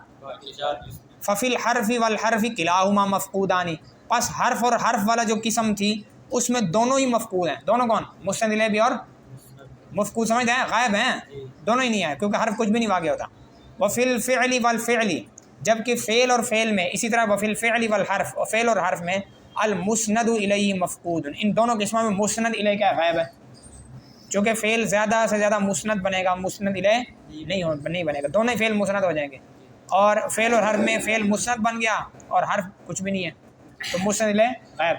ففی الحرف والحرف کلاہما مفقودان پس حرف اور حرف والا جو قسم تھی اس میں دونوں ہی مفقود ہیں. دونوں کون مسند الیہ بھی اور مفقود سمجھتے ہیں غائب ہیں دونوں ہی نہیں ہیں کیونکہ حرف کچھ بھی نہیں واقع ہوتا. وفی الفعل والفعل جبکہ فعل اور فعل میں اسی طرح وفی الفعل والحرف اور فعل اور حرف میں المسند الیہ مفقود ان دونوں قسموں میں مسند الیہ کا غائب ہے. چونکہ فعل زیادہ سے زیادہ مسند بنے گا مسند الیہ نہیں بنے گا دونوں فعل مسند ہو جائیں گے اور فعل اور حرف میں فعل مسند بن گیا اور حرف کچھ بھی نہیں ہے تو مسند الیہ غائب.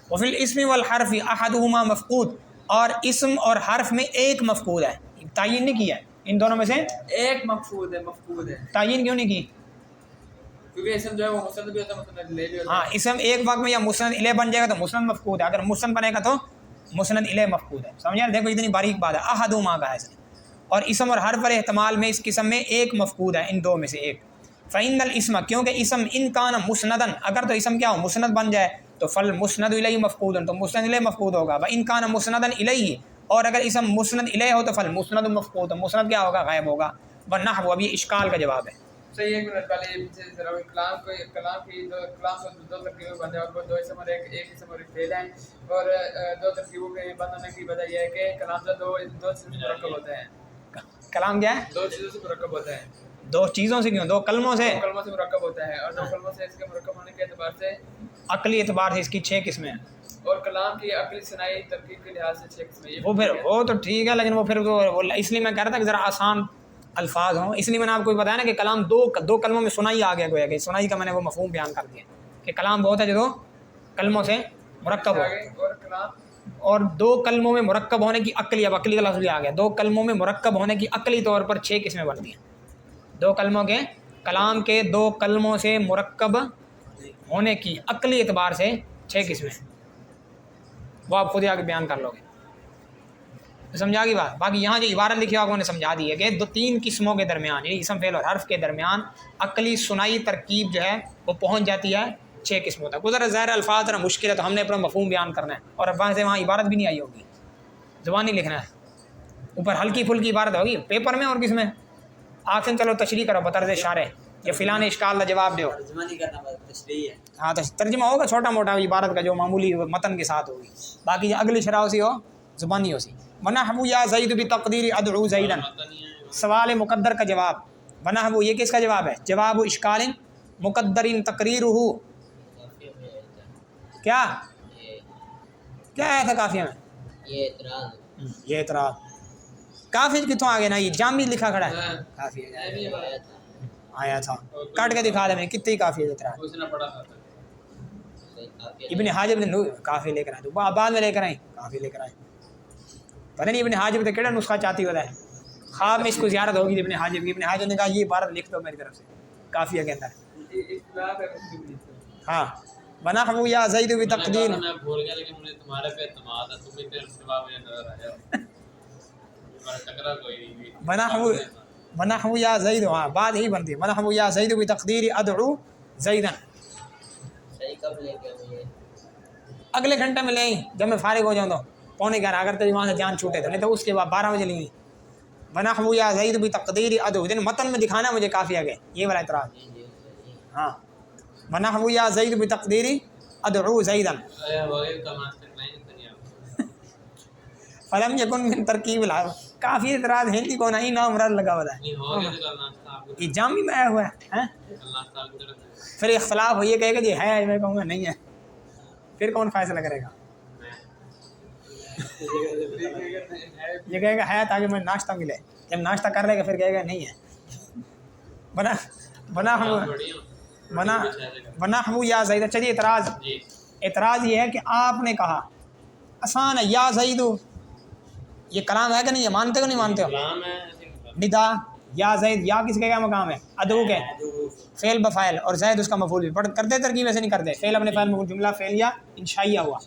وفی الاسم والحرف احدہما مفقود اور اسم اور حرف میں ایک مفقود ہے تعین نہیں کیا ہے ان دونوں میں سے ایک مفقود ہے تعین کیوں نہیں کی؟ کیونکہ اسم جو ہے وہ مسند بھی ہوتا ہے مسند الیہ بھی ہوتا ہاں اسم ایک وقت میں یا مسند الیہ بن جائے گا تو مسند مفقود ہے، اگر مسند بنے گا تو مسند الیہ مفقود ہے. سمجھا؟ دیکھو اتنی باریک بات ہے. احدہما کا ہے اس نے، اور اسم اور حرف پر احتمال میں اس قسم میں ایک مفقود ہے، ان دو میں سے ایک. فإن الاسم، کیونکہ اسم ان کان مسندن، اگر تو اسم کیا ہو مسند بن جائے تو فل مسند الیہ مفقود، تو مسند الیہ مفقود ہوگا. و ان کان مسندن الیہ، اور اگر اسم مسند الیہ ہو تو فل مسند مفقود، تو مسند کیا ہوگا؟ غائب ہوگا. ونحو، ابھی اشکال کا جواب ہے. صحیح. ایک منٹ پہلے یہ پیچھے ذرا کلام کی دو ترکیبیں بندے اور دو اسم اور ایک اسم اور ایک فعل ہیں، اور دو ترکیبوں کے بند ہونے کی وجہ یہ ہے کہ کلام جو دو چیزوں سے مرکب ہوتے ہیں. کلام کیا ہے؟ دو چیزوں سے مرکب ہوتا ہے. دو چیزوں سے کیوں؟ دو کلموں سے. دو کلموں سے مرکب ہوتا ہے، اور دو کلموں سے اس کے مرکب ہونے کے اعتبار سے عقلی اعتبار سے اس کی 6 قسمیں ہیں. اور کلام کی عقلی صناعی ترکیب کے لحاظ سے 6 قسمیں. وہ پھر وہ تو ٹھیک ہے، لیکن وہ پھر اس لیے میں کہہ رہا تھا کہ ذرا آسان الفاظ ہوں، اس لیے میں نے آپ کو بتایا نا کہ کلام دو کلموں میں سنائی آ گیا، گویا کہ سنائی کا میں نے وہ مفہوم بیان کر دیا کہ کلام بہت ہے جو دو کلموں سے مرکب ہو. اور کلام اور دو کلموں میں مرکب ہونے کی عقلی، اب عقلی کا لفظ بھی آ گیا، دو کلموں میں مرکب ہونے کی عقلی طور پر 6 قسمیں بنتی ہیں. دو کلموں کے، کلام کے دو کلموں سے مرکب ہونے کی عقلی اعتبار سے 6 قسمیں، وہ آپ خود ہی آگے بیان کر لو گے. سمجھا گی بات؟ باقی یہاں جو عبارت لکھی آپ نے سمجھا دی ہے کہ 3 قسموں کے درمیان، یعنی اسم فعل اور حرف کے درمیان عقلی سنائی ترکیب جو ہے وہ پہنچ جاتی ہے 6 قسموں تک. ذرا ظاہر الفاظ ذرا مشکل ہے تو ہم نے اپنا مفہوم بیان کرنا ہے، اور اب وہاں سے وہاں عبارت بھی نہیں آئی ہوگی، زبانی لکھنا ہے، اوپر ہلکی پھلکی عبارت ہوگی پیپر میں اور کس میں. آپ چلو تشریح کرو بطرز اشارے، یہ فلاں اشکال کا جواب دو. ہاں ترجمہ ہوگا چھوٹا موٹا عبارت کا جو معمولی متن کے ساتھ ہوگی، باقی اگلی شرح اسی ہو زبانی ہو سی. ونحو یا زید بتقدیر ادعو زیدا، سوال مقدر کا جواب. ونحو یہ کس کا جواب ہے؟ جواب اشکال مقدر تقریرہ. کیا آیا تھا کافیہ میں؟ یہ اعتراض کافی کتوں آ گیا نا، یہ جامع لکھا کھڑا ہے. کافی آیا تھا، کاٹ کے دکھا دے میں کتنی کافی ہے اعتراض. ابن حاجب نے کافی لے کر آئے، تو بعد میں لے کر آئیں کافی لے کر آئے. پتہ نہیں ابن حاجب تو کیڑا نسخہ چاہتی ہوتا ہے، خواب میں اس کو زیارت ہوگی ابن حاجب کی. ابن حاجب نے کہا یہ عبارت لکھ دو میری طرف سے کافیہ کے اندر. ہاں ونحو یا زید بتقدیر، میں بھول گیا لیکن مجھے تمہارے پہ اعتماد ہے، تم ہی تیرے سوا مجھے نظر آیا. ہمارا ٹکرا کوئی نہیں. ونحو یا زید، ہاں بات یہی بنتی ہے. ونحو یا زید بتقدیر ادعو زیدا. اگلے گھنٹے میں لیں جب میں فارغ ہو جاؤں تو 11:15، اگر تیری وہاں سے جان چھوٹے تو، نہیں تو اس کے بعد 12 بجے لیں گے. ونحو یا زید بتقدیر ادعو، متن میں دکھانا مجھے کافی آگے یہ والا اعتراض. ہاں ونحو یا زید بتقدیر ادعو زیدا فلم یکن من ترکیب الحرف. کافی اعتراض ہندی کو نہیں نام مراد لگا ہوا ہے، یہ جامع میں آیا ہوا ہے. پھر اختلاف ہو یہ کہے گا جی ہے، میں کہوں گا نہیں ہے، پھر کون فیصلہ کرے گا؟ یہ کہے گا ہے تاکہ میں ناشتہ ملے، جب ناشتہ کر لے گا پھر کہے گا نہیں ہے. ونحو یا زید. چلیے اعتراض یہ ہے کہ آپ نے کہا آسان ہے یا زید، یہ کلام ہے کہ نہیں؟ یہ مانتے ہو نہیں مانتے ہو؟ ندا یا زید، یا کس کے کیا مقام ہے؟ ادعو کے فعل بفاعل، اور زید اس کا مفعول بھی. پڑھ کرتے ترکیب ویسے نہیں کرتے، فعل اپنے فعل مفعول، جملہ فعلیہ انشائیہ ہوا،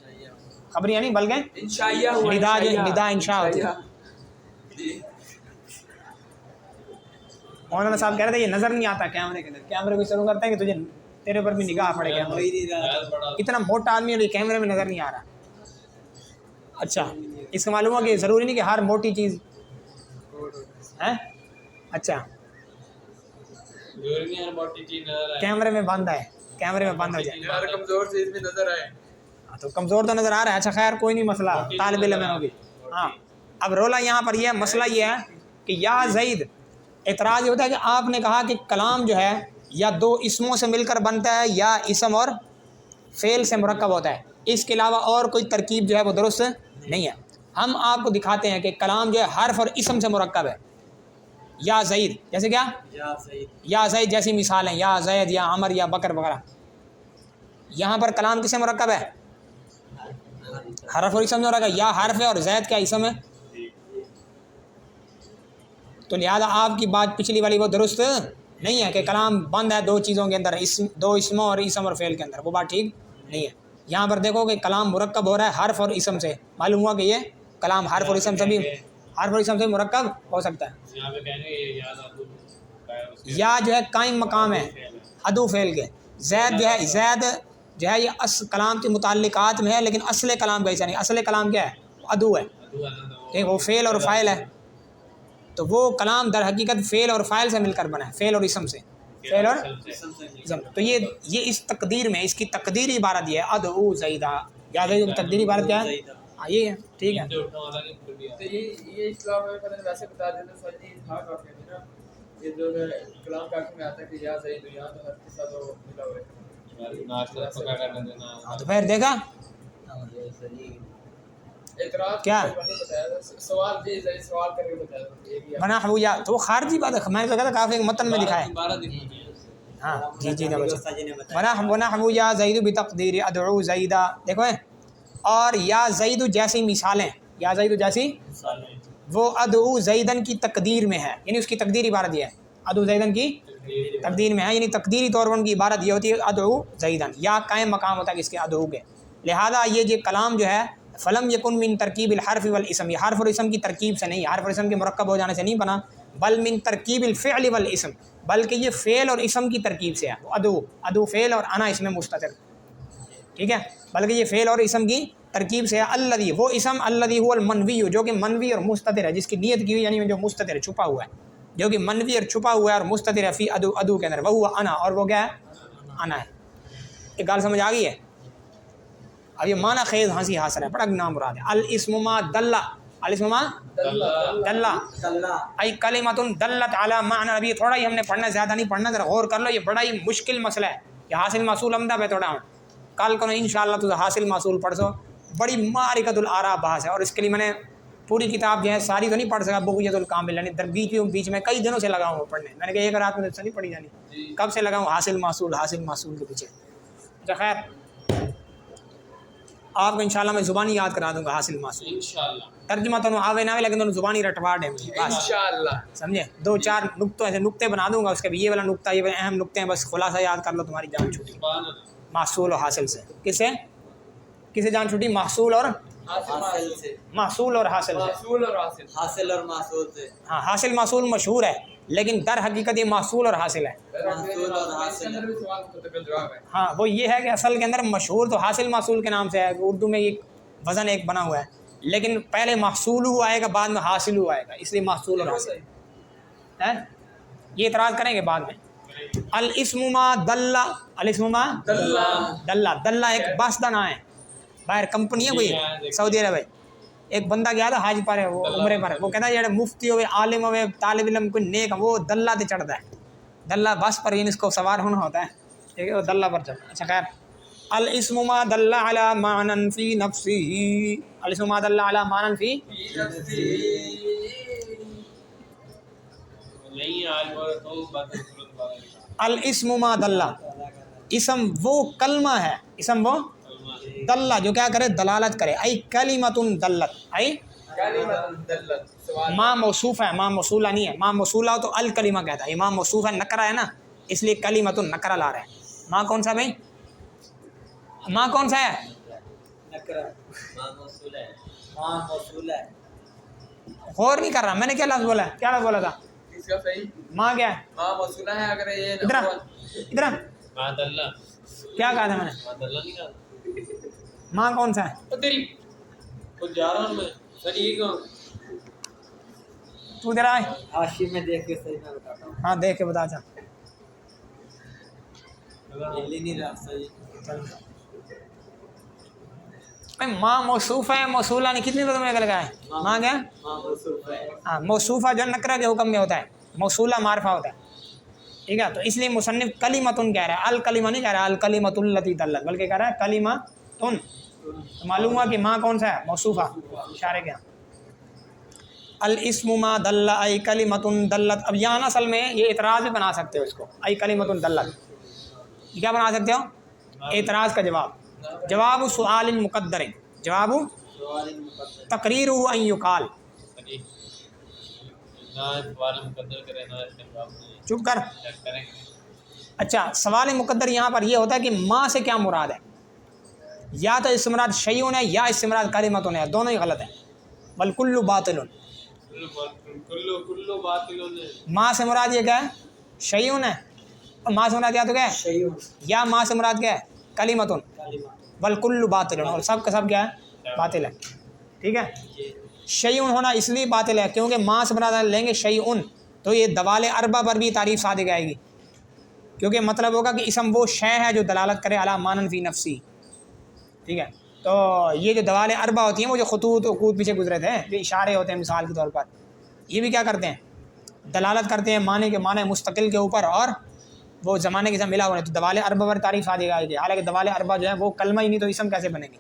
خبریہ نہیں بلکہ انشائیہ ہوا. ندا انشاء ہوتی ہے. مولانا صاحب کہہ رہے تھے یہ نظر نہیں آتا کیمرے کے اندر، کیمرے کو شروع کرتے ہیں کہ تجھے تیرے اوپر بھی نگاہ پڑے گا، اتنا موٹا آدمی ہے کیمرے میں نظر نہیں آ رہا. اچھا اس کا معلوم ہو کہ ضروری نہیں کہ ہر موٹی چیز ہے. اچھا کیمرے میں بند ہے، کیمرے میں بند ہو جائے کمزور چیز بھی نظر آئے تو کمزور تو نظر آ رہا ہے. اچھا خیر کوئی نہیں، مسئلہ طالب علم ہوگی. ہاں اب رولا یہاں پر یہ مسئلہ یہ ہے کہ یا زید، اعتراض یہ ہوتا ہے کہ آپ نے کہا کہ کلام جو ہے یا دو اسموں سے مل کر بنتا ہے یا اسم اور فعل سے مرکب ہوتا ہے، اس کے علاوہ اور کوئی ترکیب جو ہے وہ درست نہیں ہے. ہم آپ کو دکھاتے ہیں کہ کلام جو ہے حرف اور اسم سے مرکب ہے. یا زید جیسے کیا؟ یا زید جیسی مثالیں، یا زید یا عمر یا بکر وغیرہ. یہاں پر کلام کس سے مرکب ہے؟ حرف اور اسم سے مرکب ہے. یا حرف ہے اور زید کیا اسم ہے. تو لہذا آپ کی بات پچھلی والی وہ درست نہیں ہے کہ کلام بند ہے دو چیزوں کے اندر، دو اسموں اور اسم اور فعل کے اندر، وہ بات ٹھیک نہیں ہے۔ یہاں پر دیکھو کہ کلام مرکب ہو رہا ہے حرف اور اسم سے، معلوم ہوا کہ یہ کلام حرف اور اسم سے بھی مرکب ہو سکتا ہے۔ یہاں پہ کہیں گے یہ یاد آپ یا جو ہے قائم مقام ہے ادو فعل کے، زید جو ہے یہ کلام کے متعلقات میں ہے، لیکن اصل کلام کا حصہ نہیں۔ اصل کلام کیا ہے؟ ادو ہے، ٹھیک، وہ فعل اور فاعل ہے، تو وہ کلام در حقیقت فعل اور فاعل سے مل کر بنا ہے، فعل اور اسم سے، فعل اور اسم۔ تو یہ اس تقدیر میں اس کی تقدیری عبارت یہ ہے ادعو زیدہ، یاد ہے تقدیری عبارت کیا ہے؟ یہ ہے، ٹھیک ہے۔ تو یہ اسلام میں پتہ نہیں ویسے بتا دیتے سر جی تھا کافی نا، یہ جو کلام کافی میں آتا ہے کہ یا زید یہاں تو ہر کے ساتھ وہ ملا ہوا ہے۔ تو پھر دیکھا اعتراض کیا سوال جی سوال کر کے بتایا بنا حویا، تو وہ خارجی بات ہے، میں نے کہا تھا کافی متن میں لکھا ہے۔ ہاں جی بنا حویا زید بتقدیر ادعو زیدہ، دیکھو اور یا زید جیسی مثالیں، یا زید جیسی وہ ادعو زیدن کی تقدیر میں ہے، یعنی اس کی تقدیر عبارت یہ ہے، ادعو زیدن کی تقدیر میں ہے، یعنی تقدیری طور پر ان کی عبارت یہ ہوتی ہے ادعو زیدن، یا قائم مقام ہوتا ہے اس کے ادعو کے۔ لہذا یہ کلام جو ہے فلم یکن من ترکیب الحرف والاسم، یہ حرف اور اسم کی ترکیب سے نہیں، حرف اور اسم کے مرکب ہو جانے سے نہیں بنا، بل من ترکیب الفعل والاسم، بلکہ یہ فعل اور اسم کی ترکیب سے ہے، ادعو فعل اور انا اسم مستتر، ٹھیک ہے، بلکہ یہ فعل اور اسم کی ترکیب سے ہے۔ الذی وہ اسم الذی هو المنوی، جو کہ منوی اور مستتر ہے، جس کی نیت کی ہوئی، یعنی جو مستتر ہے چھپا ہوا ہے، جو کہ منوی اور چھپا ہوا ہے اور مستتر ہے فی ادعو کے اندر، وہ انا، اور وہ کیا ہے؟ انا ہے۔ ایک گال سمجھ آ گئی ہے؟ اب یہ معنی خیز ہنسی حاصل ہے، بڑا نام مراد ہے۔ الاسم ما دل، الاسم ما دل ای کلمۃ دلت علی معنی، ابھی تھوڑا ہی ہم نے پڑھنا، زیادہ نہیں پڑھنا، ذرا غور کر لو، یہ بڑا ہی مشکل مسئلہ ہے، یہ حاصل محصول عمدہ پہ تھوڑا ہوں کل کو انشاءاللہ تو حاصل محصول پڑھ سو، بڑی معرکۃ الاراء بحث ہے، اور اس کے لیے میں نے پوری کتاب جو ہے ساری تو نہیں پڑھ سکا، بغیت الکامل، یعنی بیچ میں کئی دنوں سے لگا ہوں پڑھنے، میں نے کہا ایک رات میں سے نہیں پڑھی جانی، کب سے لگا ہوں حاصل محصول کے پیچھے۔ اچھا خیر، آپ کو انشاءاللہ میں زبانی یاد کرا دوں گا حاصل محصول، انشاءاللہ ترجمہ تو آوے نہ آوے، لیکن تو زبانی رٹوا دیں بس، انشاءاللہ سمجھے، دو چار نقطوں ایسے نقطے بنا دوں گا، اس کے بھی یہ والا نقطہ، یہ اہم نقطے ہیں، بس خلاصہ یاد کر لو، تمہاری جان چھوٹی محصول اور حاصل سے۔ کسے جان چھوٹی؟ محصول اور حاصل سے، محصول اور حاصل سے، محصول اور حاصل، حاصل اور محصول سے، ہاں حاصل محصول مشہور ہے، لیکن در حقیقت یہ محصول اور حاصل ہے۔ محصول اور حاصل ہے، سوال مستقل جواب ہے۔ ہاں وہ یہ ہے کہ اصل کے اندر مشہور تو حاصل محصول کے نام سے ہے، اردو میں یہ وزن ایک بنا ہوا ہے، لیکن پہلے محصول ہوا آئے گا، بعد میں حاصل ہوا آئے گا، اس لیے محصول اور حاصل ہے۔ یہ اعتراض کریں گے بعد میں۔ الاسم ما دل، الاسم ما دل ایک باسدہ نام ہے، باہر کمپنی ہے کوئی سعودی عرب ہے، ایک بندہ گیا تھا حاج پر ہے، وہ عمرے پر ہے، وہ کہتا ہے یہ مفتی ہوئے عالم ہوئے طالب علم کوئی نیک، وہ دلہ تے چڑھتا ہے، دلہ بس پر اس کو سوار ہونا ہوتا ہے، ٹھیک ہے، وہ دلہ پر چڑھتا ہے۔ اچھا خیر، الاسم ما دل علی معنی فی نفسہ، الاسم ما دل علی معنی فی، نہیں آج وہ تو بات الاسم ما دل، اسم وہ کلمہ ہے، اسم وہ دلہ جو کیا کرے؟ دلالت کرے، ای کلمۃ دلت، ای کلمۃ دلت، سوال ماں موصوف ہے، ماں موصولہ نہیں ہے، ماں موصولہ تو الکلمہ کہتا ہے، ماں موصوف ہے، نکرہ ہے نا، اس لیے کلمۃ نکرہ لا رہا ہے۔ ماں کون سا بھائی؟ ماں کون سا ہے؟ نکرہ، ماں موصول ہے، ماں موصول ہے، غور نہیں کر رہا، میں نے کیا لفظ بولا ہے؟ کیا لفظ بولا تھا؟ اس کا صحیح ماں کیا ہے؟ ماں موصولہ ہے، اگر یہ ادھر ماد اللہ، کیا کہا تھا میں نے؟ ماد اللہ نہیں کہا ماں کون سا ہے؟ تیری کچھ جا رہا ہوں میں سر، یہ کہاں تو ادھر آئے، حاشی میں دیکھ کے صحیح میں بتاتا ہوں، ہاں دیکھ کے بتا جا، ہل ہی نہیں رہا صحیح۔ ماں موصوفہ ہے، موصولہ نہیں، کتنی دفعہ میں لگا ہے؟ ماں کیا؟ ماں موصوف ہے، ہاں موصوفہ جو نکرہ کے حکم میں ہوتا ہے، موصولہ معرفہ ہوتا ہے، ٹھیک ہے، تو اس لیے مصنف کلمتن کہہ رہا ہے، الکلمہ نہیں کہہ رہا ہے الکلمۃ التی دلت، بلکہ کہہ رہا ہے کلمتن، تو معلوم ہوا کہ ماں کون سا ہے؟ موصوفہ، اشارے کیا؟ الاسم ما دل ای کلمۃ دلت، اب یہاں اصل میں یہ اعتراض بھی بنا سکتے ہو اس کو، ای کلمۃ دلت، یہ کیا بنا سکتے ہو؟ اعتراض کا جواب، جواب سؤال مقدر، جواب سوال مقدر، تقریر ان یقال، سوال مقدر کرے نہ اس کے جواب نہیں چپ کر. چیک کریں گے. اچھا سوال مقدر یہاں پر یہ ہوتا ہے کہ ما سے کیا مراد ہے. یا تو اس سے مراد شیئون ہے یا اس سے مراد کلمتون ہے، دونوں ہی غلط ہیں. والکل باطل. کلو باطل ما سے مراد یہ کیا ہے؟ شیئون ہے. اور ما سے مراد یا تو کیا ہے؟ یا ما سے مراد کیا ہے؟ کلمتون. والکل باطل، اور سب کا سب کیا ہے؟ باطل ہے. ٹھیک ہے. شیئون ہونا اس لیے باطل ہے کیونکہ ما سے مراد لیں گے شیئون تو یہ دوال اربع پر بھی تعریف صادق آئے گی، کیونکہ مطلب ہوگا کہ اسم وہ شے ہے جو دلالت کرے علی مانن فی نفسی. ٹھیک ہے. تو یہ جو دوال اربع ہوتی ہیں وہ جو خطوط وقوط پیچھے گزرے تھے جو اشارے ہوتے ہیں مثال کے طور پر، یہ بھی کیا کرتے ہیں؟ دلالت کرتے ہیں معنی کے معنی مستقل کے اوپر اور وہ زمانے کے ساتھ ملا ہوا ہے. تو دوال اربع پر تعریف صادق آئے گی، حالانکہ دوال اربع جو ہے وہ کلمہ ہی نہیں تو اسم کیسے بنے گی.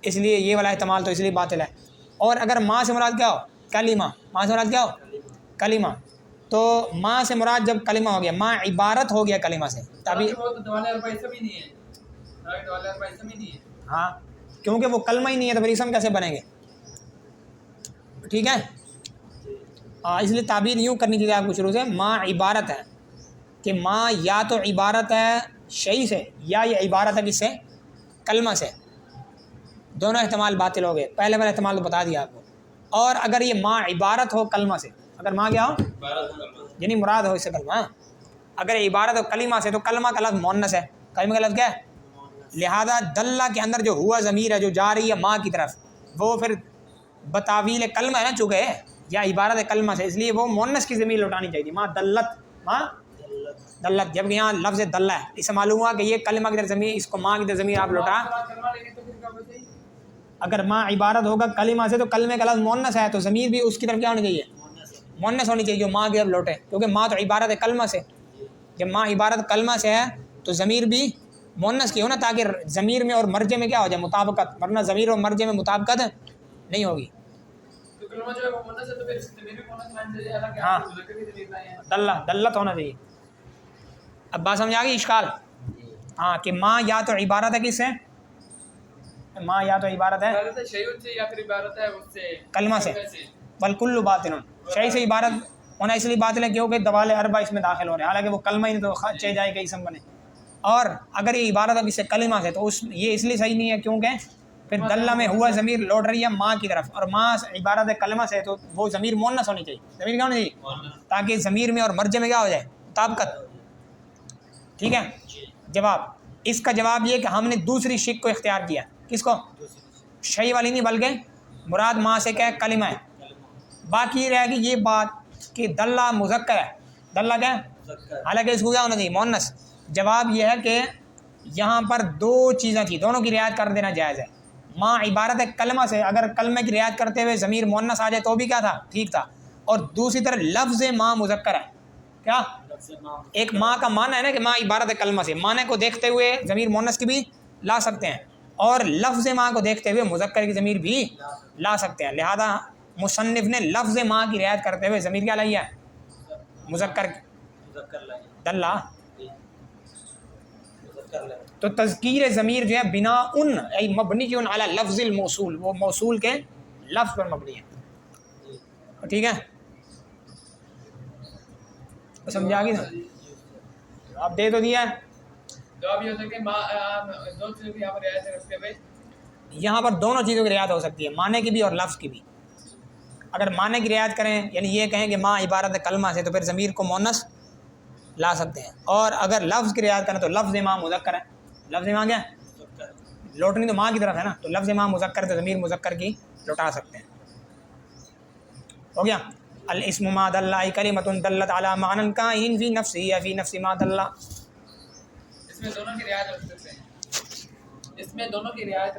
اس لیے یہ والا احتمال تو اس لیے باطل ہے. اور اگر ما سے مراد کیا ہو؟ کلمہ. ما سے مراد کیا ہو؟ کلمہ. تو ما سے مراد جب کلمہ ہو گیا، ما عبارت ہو گیا کلمہ سے تبھی. وہ تو دوال اربع اسم ہی نہیں ہے. دوال اربع اسم ہی نہیں ہے. ہاں کیونکہ وہ کلمہ ہی نہیں ہے تو پھر اسم کیسے بنیں گے. ٹھیک ہے. اس لیے تعبیر یوں کرنی چاہیے آپ کو شروع سے، ما عبارت ہے کہ ما یا تو عبارت ہے شیء سے یا یہ عبارت ہے کس سے؟ کلمہ سے. دونوں احتمال باطل ہو گئے. پہلے والا احتمال تو بتا دیا آپ کو. اور اگر یہ ما عبارت ہو کلمہ سے، اگر ما کیا ہو یعنی مراد ہو اس سے کلمہ، اگر یہ عبارت ہو کلمہ سے تو کلمہ کا لفظ مؤنث ہے. کلمہ کا لفظ کیا ہے؟ لہذا دلہ کے اندر جو ہوا ضمیر ہے جو جا رہی ہے ما کی طرف، وہ پھر بتاویل کلمہ ہے نا، چونکہ یا عبارت ہے کلمہ سے، اس لیے وہ مؤنث کی ضمیر لوٹانی چاہیے. ما دلت، ما دلت. جب یہاں لفظ دلہ ہے اس سے معلوم ہوا کہ یہ کلمہ کی طرف ضمیر، اس کو ما کی طرف ضمیر آپ لوٹا. اگر ما عبارت ہوگا کلمہ سے تو کلمے کا لفظ مؤنث ہے تو ضمیر بھی اس کی طرف کیا ہونی چاہیے؟ مؤنث ہونی چاہیے جو ما کی طرف لوٹے، کیونکہ ما تو عبارت ہے کلمہ سے. جب ما عبارت کلمہ سے ہے تو ضمیر بھی مؤنث کی ہو نا، تاکہ ضمیر میں اور مرجع میں کیا ہو جائے؟ مطابقت. ورنہ ضمیر اور مرجع میں مطابقت نہیں ہوگی. تو کلمہ جو ہے وہ مؤنث ہے تو پھر ضمیر بھی مؤنث مان چاہیے، حالانکہ ہاں. آپ مذکر کی ضمیر لائے ہیں. دلت ہونا چاہیے. اب بات سمجھ آ گئی اشکال؟ ہاں کہ ما یا تو عبارت ہے کس سے؟ ما یا تو عبارت ہے عبارت ہے شیء سے یا پھر عبارت ہے اس سے کلمہ سے. والکل باطل. شیء سے عبارت ہونا اس لیے باطل ہے کیونکہ دوال اربع اس میں داخل ہو رہے ہیں، حالانکہ وہ کلمہ ہی نہیں تو چاہے جائے کہ اسم بنے. اور اگر یہ عبارت ہے کس سے؟ کلمہ سے، تو یہ اس لیے صحیح نہیں ہے کیونکہ پھر دلہ میں ہوا ضمیر لوٹ رہی ہے ما کی طرف، اور ما عبارت ہے کلمہ سے تو وہ ضمیر مؤنث ہونی چاہیے. ضمیر کیا ہونی چاہیے؟ تاکہ ضمیر میں اور مرجع میں کیا ہو جائے؟ مطابقت. ٹھیک ہے. جواب اس کا جواب یہ کہ ہم نے دوسری شک کو اختیار کیا. کس کو؟ شیء والی نہیں، بلکہ مراد ما سے کیا ہے؟ کلمہ ہے. باقی رہے گی یہ بات کہ دلہ مذکر ہے. دلہ کیا ہے؟ حالانکہ اس کو کیا ہونا چاہیے؟ مؤنث. جواب یہ ہے کہ یہاں پر دو چیزیں تھیں، دونوں کی رعایت کر دینا جائز ہے. ما عبارت ہے کلمہ سے، اگر کلمہ کی رعایت کرتے ہوئے ضمیر مؤنث آ جائے تو بھی کیا تھا؟ ٹھیک تھا. اور دوسری طرف لفظ ما مذکر ہے. کیا؟ ایک ما کا معنی ہے نا کہ ما عبارت ہے کلمہ سے، معنی کو دیکھتے ہوئے ضمیر مؤنث کی بھی لا سکتے ہیں، اور لفظ ما کو دیکھتے ہوئے مذکر کی ضمیر بھی لا سکتے ہیں. لہذا مصنف نے لفظ ما کی رعایت کرتے ہوئے ضمیر کیا لائی ہے؟ مذکر دلہ. تو تذکیر ضمیر جو ہے بنا ان ای مبنی علی لفظ الموصول، وہ موصول کے لفظ پر مبنی ہے. ٹھیک ہے. سمجھا گی نا؟ آپ دے تو دیا ہے. جواب یہ ہوتا ہے کہ دو چیزوں کی یہاں پر رعایت رکھتے ہوئے یہاں پر دونوں چیزوں کی رعایت ہو سکتی ہے، معنی کی بھی اور لفظ کی بھی. اگر معنی کی رعایت کریں یعنی یہ کہیں کہ ما عبارت ہے کلمہ سے تو پھر ضمیر کو مؤنث لا سکتے ہیں، اور اگر لفظ کی رعایت کریں تو لفظ ما مذکر ہے. لفظ ما کیا ہے؟ لوٹنی تو ماں کی طرف ہے نا، تو لفظ ما مذکر تو ضمیر مذکر کی لوٹا سکتے ہیں. ہو گیا. الاسم ما دل کلمۃ دلت علی معنی کائن فی نفسہ یا فی نفس ما دل. اس میں دونوں کی رعایت رکھ سکتے ہیں، اس میں دونوں کی رعایت